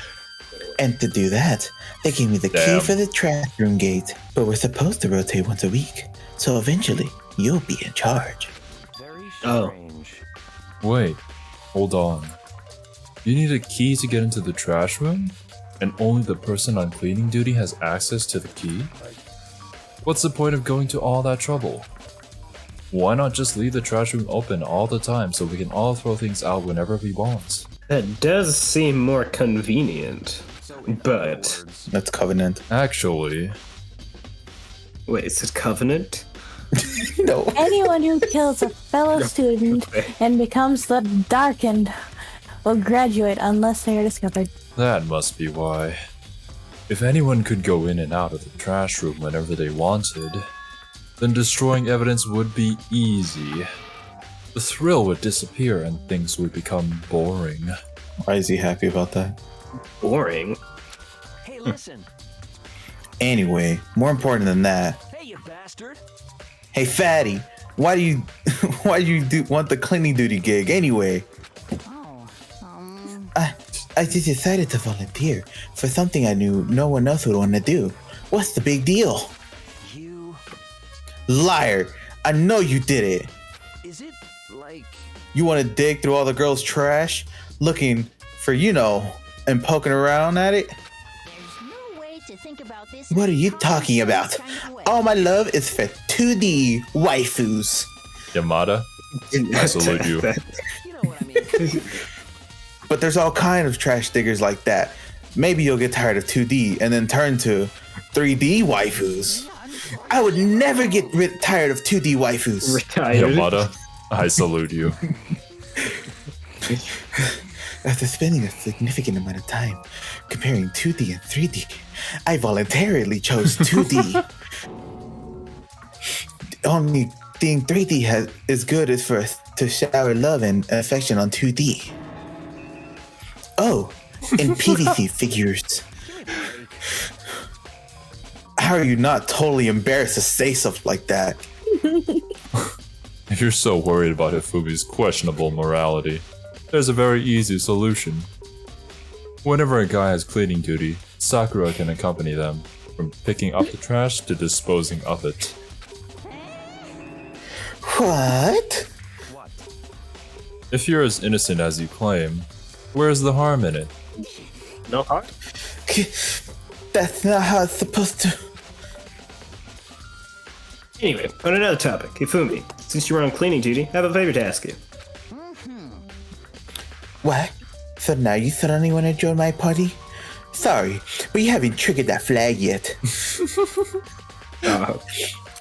And to do that, they gave me the Damn. key for the trash room gate. But we're supposed to rotate once a week, so eventually you'll be in charge. very Oh. strange. Wait, hold on. You need a key to get into the trash room? And only the person on cleaning duty has access to the key? What's the point of going to all that trouble? Why not just leave the trash room open all the time so we can all throw things out whenever we want? That does seem more convenient. But That's Covenant. Actually, wait, is it Covenant? No. Anyone who kills a fellow student and becomes the Darkened will graduate unless they are discovered. that must be why. If anyone could go in and out of the trash room whenever they wanted, then destroying evidence would be easy. The thrill would disappear and things would become boring. Why is he happy about that? Boring. Hey, listen. Anyway, more important than that. Hey, you bastard. Hey, Fatty, why do you want the cleaning duty gig anyway? Oh, I just decided to volunteer for something I knew no one else would want to do. What's the big deal? You. Liar! I know you did it. Is it like. You want to dig through all the girls' trash, looking for, and poking around at it? there's no way to think about this. What are you in a talking common about? sense kind of way. All my love is for 2D waifus. Yamada, I salute you. You know what I mean? But there's all kind of trash diggers like that. Maybe you'll get tired of 2D and then turn to 3D waifus. I would never get tired of 2D waifus. Retired. Yamada, I salute you. After spending a significant amount of time comparing 2D and 3D, I voluntarily chose 2D. The only thing 3D is good is for us to shower love and affection on 2D. Oh, and PVC figures. How are you not totally embarrassed to say stuff like that? If you're so worried about Hifumi's questionable morality, there's a very easy solution. Whenever a guy has cleaning duty, Sakura can accompany them, from picking up the trash to disposing of it. What? What? If you're as innocent as you claim, where's the harm in it? No heart? That's not how it's supposed to. Anyway, on another topic, Ifumi, since you were on cleaning duty, I have a favor to ask you. What? So now you suddenly want to join my party? Sorry, but you haven't triggered that flag yet.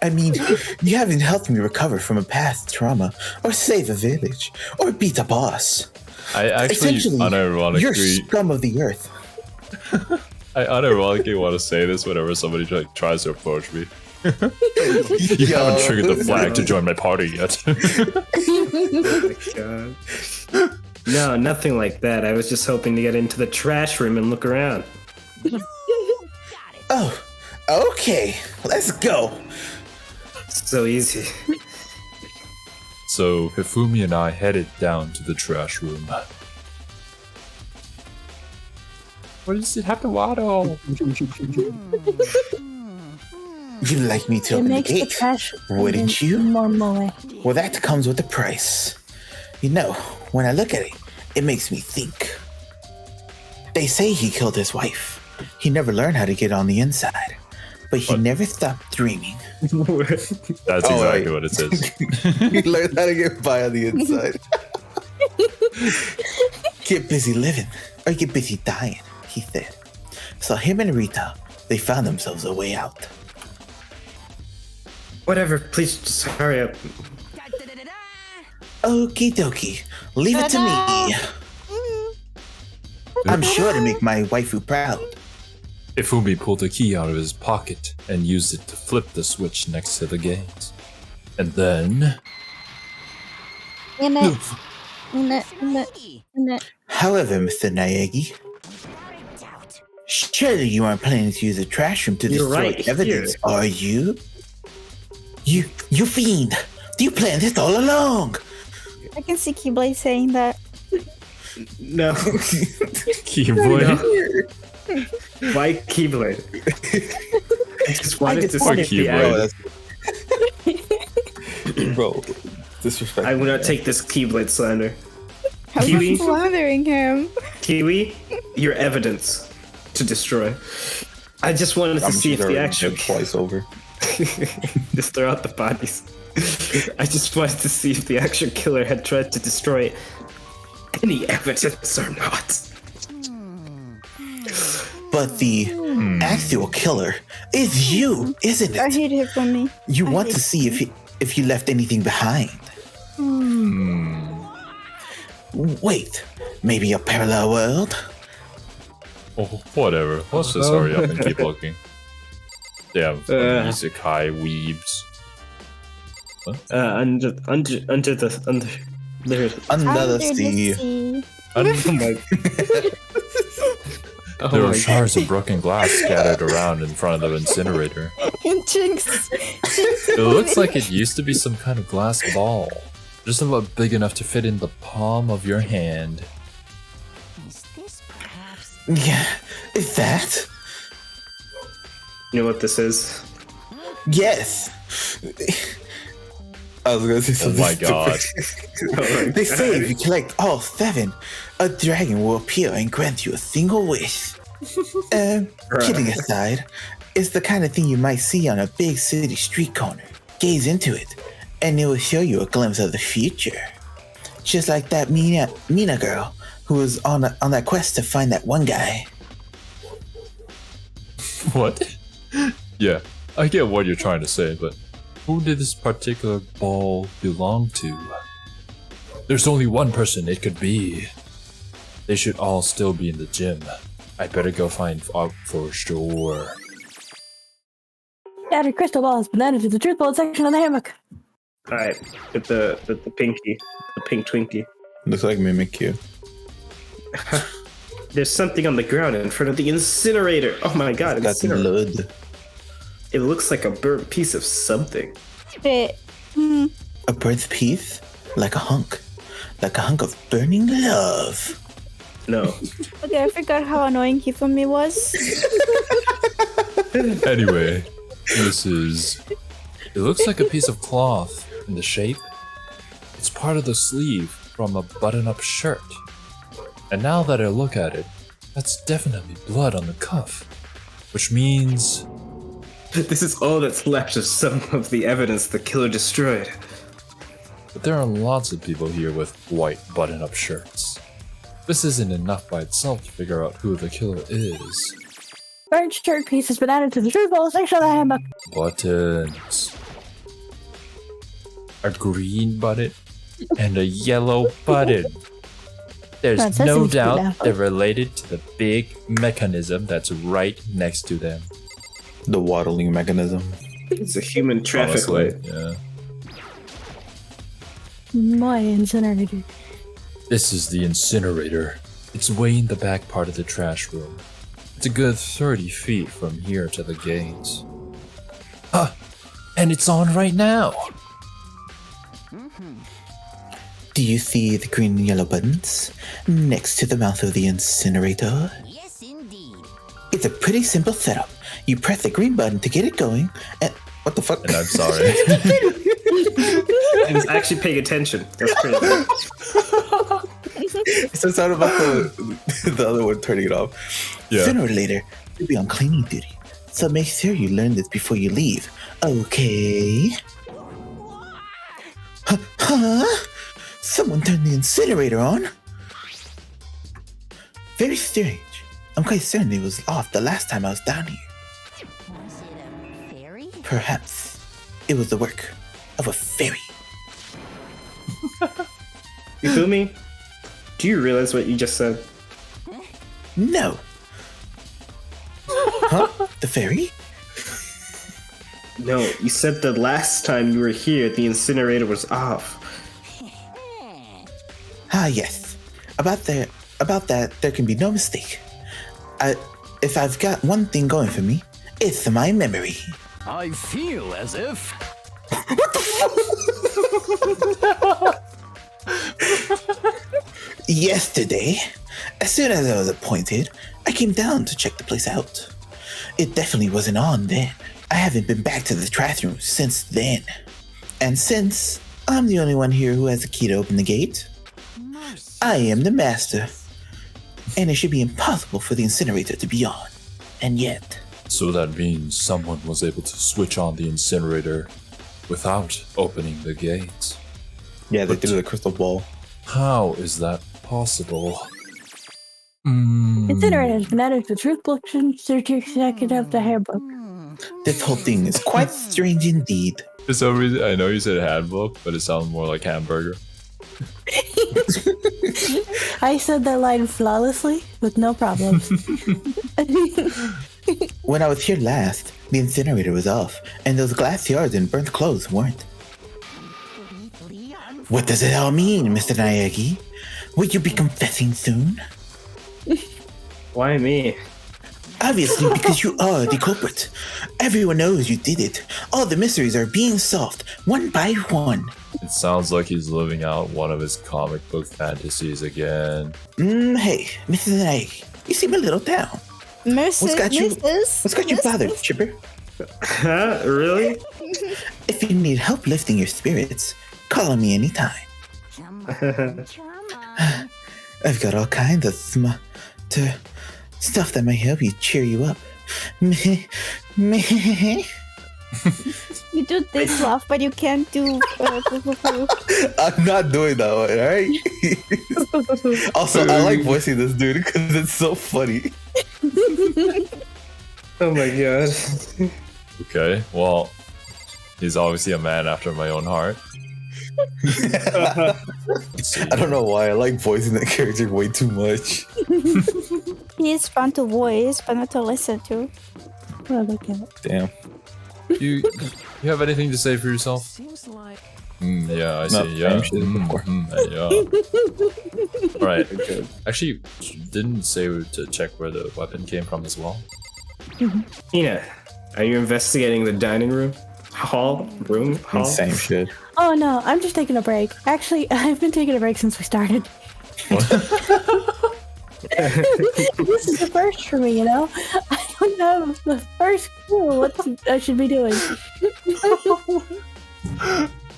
I mean, you haven't helped me recover from a past trauma, or save a village, or beat a boss. I actually Essentially, you're unironically, scum of the earth. I unironically want to say this whenever somebody tries to approach me. You haven't triggered the flag to join my party yet. Oh my god. No, nothing like that. I was just hoping to get into the trash room and look around. Oh, okay, let's go. So easy. So Hifumi and I headed down to the trash room. What does it have to waddle? You'd like me to It open the makes the gate, trash wouldn't you? more moe. Well, that comes with a price. When I look at it, it makes me think. They say he killed his wife. He never learned how to get on the inside, but he never stopped dreaming. That's exactly what it says. He learned how to get by on the inside. Get busy living, or get busy dying, he said. So him and Rita, they found themselves a way out. Whatever, please just hurry up. Okie dokie, leave it to me. I'm sure to make my waifu proud. Ifumi pulled a key out of his pocket and used it to flip the switch next to the gate. And then... However, Mr. Nayagi, surely you aren't planning to use the trash room to You're destroy right, evidence, here. are you? You fiend! You planned this all along! I can see Keyblade saying that. No. Keyblade? Why Keyblade? I just wanted to wanted see the Keyblade. ad. Bro, disrespect. I will not take this Keyblade slander. I'm Kiwi? slandering him. Kiwi, your evidence to destroy. I just wanted to see if the actual twice over. Just throw out the bodies. I just wanted to see if the actual killer had tried to destroy any evidence or not. But the actual killer is you, isn't I it? hate it for me. You I want hate to see if you left anything behind. Wait, maybe a parallel world? Oh, whatever. Let's just hurry up and keep looking. Damn, isekai weebs. Under the sea. Oh my. There are shards of broken glass scattered around in front of the incinerator. Jinx. It looks like it used to be some kind of glass ball. Just about big enough to fit in the palm of your hand. Is this perhaps? Yeah, is that? You know what this is? Yes. I was gonna say Oh something my god. They say if you collect all 7, a dragon will appear and grant you a single wish. Kidding aside, it's the kind of thing you might see on a big city street corner. Gaze into it, and it will show you a glimpse of the future. Just like that Mina girl who was on that quest to find that one guy. What? Yeah, I get what you're trying to say, but who did this particular ball belong to? There's only one person it could be. They should all still be in the gym. I better go find out for sure. Shattered crystal ball has been added to the truth bullet section of the handbook. Alright, with the pinky, the pink Twinkie. Looks like Mimikyu. There's something on the ground in front of the incinerator. Oh my god, That's incinerator. blood. It looks like a burnt piece of something. Shit. A bird's piece? Like a hunk of burning love. No. Okay, I forgot how annoying Hifumi was. Anyway, it looks like a piece of cloth in the shape. It's part of the sleeve from a button-up shirt. And now that I look at it, that's definitely blood on the cuff. Which means... This is all that's left of some of the evidence the killer destroyed. But there are lots of people here with white button-up shirts. This isn't enough by itself to figure out who the killer is. Burnt shirt piece has been added to the truth bullet section of the handbook. Buttons. A green button and a yellow button. There's That's no Sesame Street doubt now. they're related to the big mechanism that's right next to them. The waddling mechanism. It's a human traffic Honestly, light. yeah. My incinerator. This is the incinerator. It's way in the back part of the trash room. It's a good 30 feet from here to the gates. Huh! And it's on right now! Do you see the green and yellow buttons next to the mouth of the incinerator? Yes, indeed. It's a pretty simple setup. You press the green button to get it going, and what the fuck? And I'm sorry. I was actually paying attention. That's crazy. So it's not about the other one turning it off. Yeah. Sooner or later, you'll be on cleaning duty. So make sure you learn this before you leave. Okay? Huh? Someone turned the incinerator on? Very strange. I'm quite certain it was off the last time I was down here. Was it a fairy? Perhaps it was the work of a fairy. You feel me? Do you realize what you just said? No. Huh? The fairy? No, you said the last time you were here, the incinerator was off. Ah, yes. About that, there can be no mistake. If I've got one thing going for me, it's my memory. I feel as if. Yesterday, as soon as I was appointed, I came down to check the place out. It definitely wasn't on then. I haven't been back to the trash room since then. And since I'm the only one here who has a key to open the gate, I am the master. And it should be impossible for the incinerator to be on. And yet, So that means someone was able to switch on the incinerator without opening the gates. Yeah, they But- threw the crystal ball. How is that possible? Consider it as phonetic the truth collection, certificate of the handbook. This whole thing is quite strange indeed. For some reason, I know you said handbook, but it sounds more like hamburger. I said that line flawlessly with no problems. When I was here last, the incinerator was off, and those glass yards and burnt clothes weren't. What does it all mean, Mr. Naegi? Will you be confessing soon? Why me? Obviously, because you are the culprit. Everyone knows you did it. All the mysteries are being solved, one by one. It sounds like he's living out one of his comic book fantasies again. Hey, Mrs. Naegi, you seem a little down. What's got you bothered, Chipper? Huh? Really? If you need help lifting your spirits, call on me anytime. I've got all kinds of stuff that might help you cheer you up. You do this laugh, but you can't do. I'm not doing that one, alright? Also, I like voicing this dude because it's so funny. Oh my god. Okay, well, he's obviously a man after my own heart. Let's see. I don't know why, I like voicing that character way too much. He is fun to voice, but not to listen to. Oh, look at it. Damn. You have anything to say for yourself? Seems like Yeah, I No, see. Yeah. same shit before. Yeah. All right. Actually, didn't say to check where the weapon came from as well. Ina, are you investigating the dining room? Hall? Same shit. Oh no, I'm just taking a break. Actually, I've been taking a break since we started. This is the first for me, you know? I don't have the first clue what I should be doing.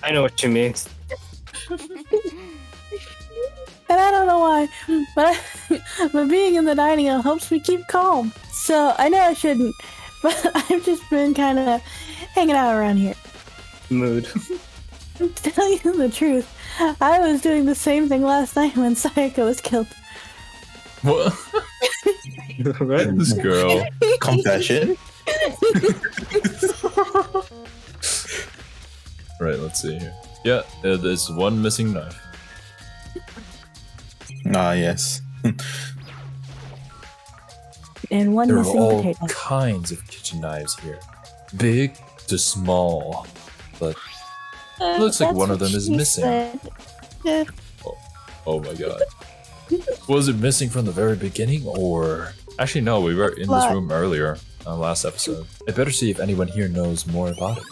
I know what you mean. And I don't know why, but being in the dining hall helps me keep calm. So I know I shouldn't, but I've just been kind of hanging out around here. Mood. To tell you the truth, I was doing the same thing last night when Sayaka was killed. What? What? This girl. Confession? Right. Let's see here. Yeah, there's one missing knife. Ah, yes. And one There are missing all potato. kinds of kitchen knives here, big to small. But looks like That's one of what them is she missing. said. Oh my god. Was it missing from the very beginning, or actually no? We were in this What? room earlier, last episode. I better see if anyone here knows more about it.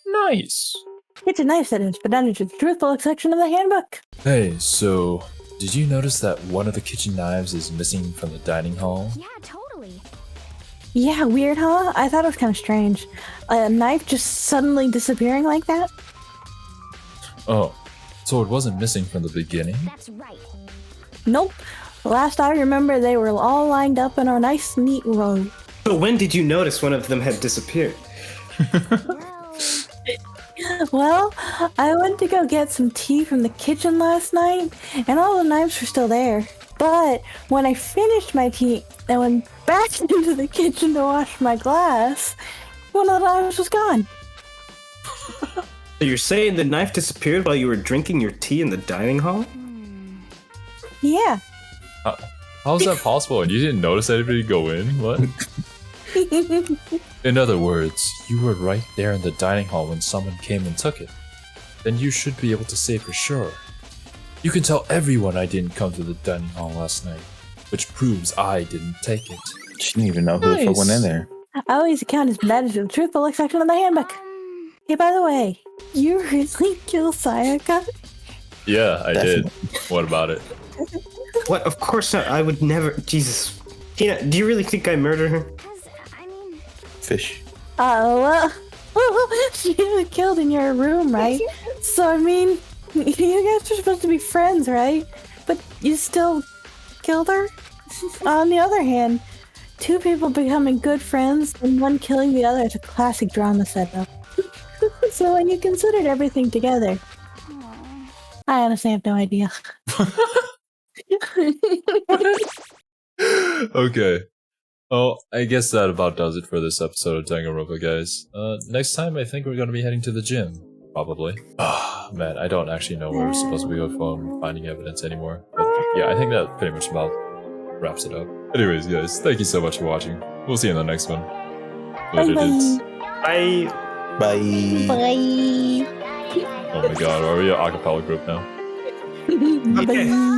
Nice. Kitchen knife settings, but down into the truthful section of the handbook. Hey, so did you notice that one of the kitchen knives is missing from the dining hall? Yeah, totally. Yeah, weird, huh? I thought it was kind of strange. A knife just suddenly disappearing like that? Oh, so it wasn't missing from the beginning? That's right. Nope. Last I remember, they were all lined up in a nice, neat row. So when did you notice one of them had disappeared? Well, Well, I went to go get some tea from the kitchen last night, and all the knives were still there. But when I finished my tea and went back into the kitchen to wash my glass, one of the knives was gone. So you're saying the knife disappeared while you were drinking your tea in the dining hall? Yeah. How is that possible? And you didn't notice anybody go in? What? In other words, you were right there in the dining hall when someone came and took it. Then you should be able to say for sure. You can tell everyone I didn't come to the dining hall last night, which proves I didn't take it. She didn't even know who the fuck went in there. I always account as bad as the truthful section of the handbook. Hey, by the way, you really killed Sayaka? Yeah, I did. Definitely. What about it? What? Of course not. I would never. Jesus. Tina, do you really think I murdered her? 'cause, I mean, Fish. Well, she was killed in your room, right? So, I mean, you guys are supposed to be friends, right? But you still killed her? On the other hand, Two people becoming good friends and one killing the other is a classic drama setup. So when you considered everything together, I honestly have no idea. Okay. Well, I guess that about does it for this episode of Danganronpa, guys. Next time, I think we're gonna be heading to the gym. Probably. Man, I don't actually know where we're supposed to be from finding evidence anymore. But yeah, I think that pretty much about wraps it up. Anyways, guys, thank you so much for watching. We'll see you in the next one. Later, dudes. Bye. Bye. Bye. Oh my god, are we an acapella group now? Okay. Bye.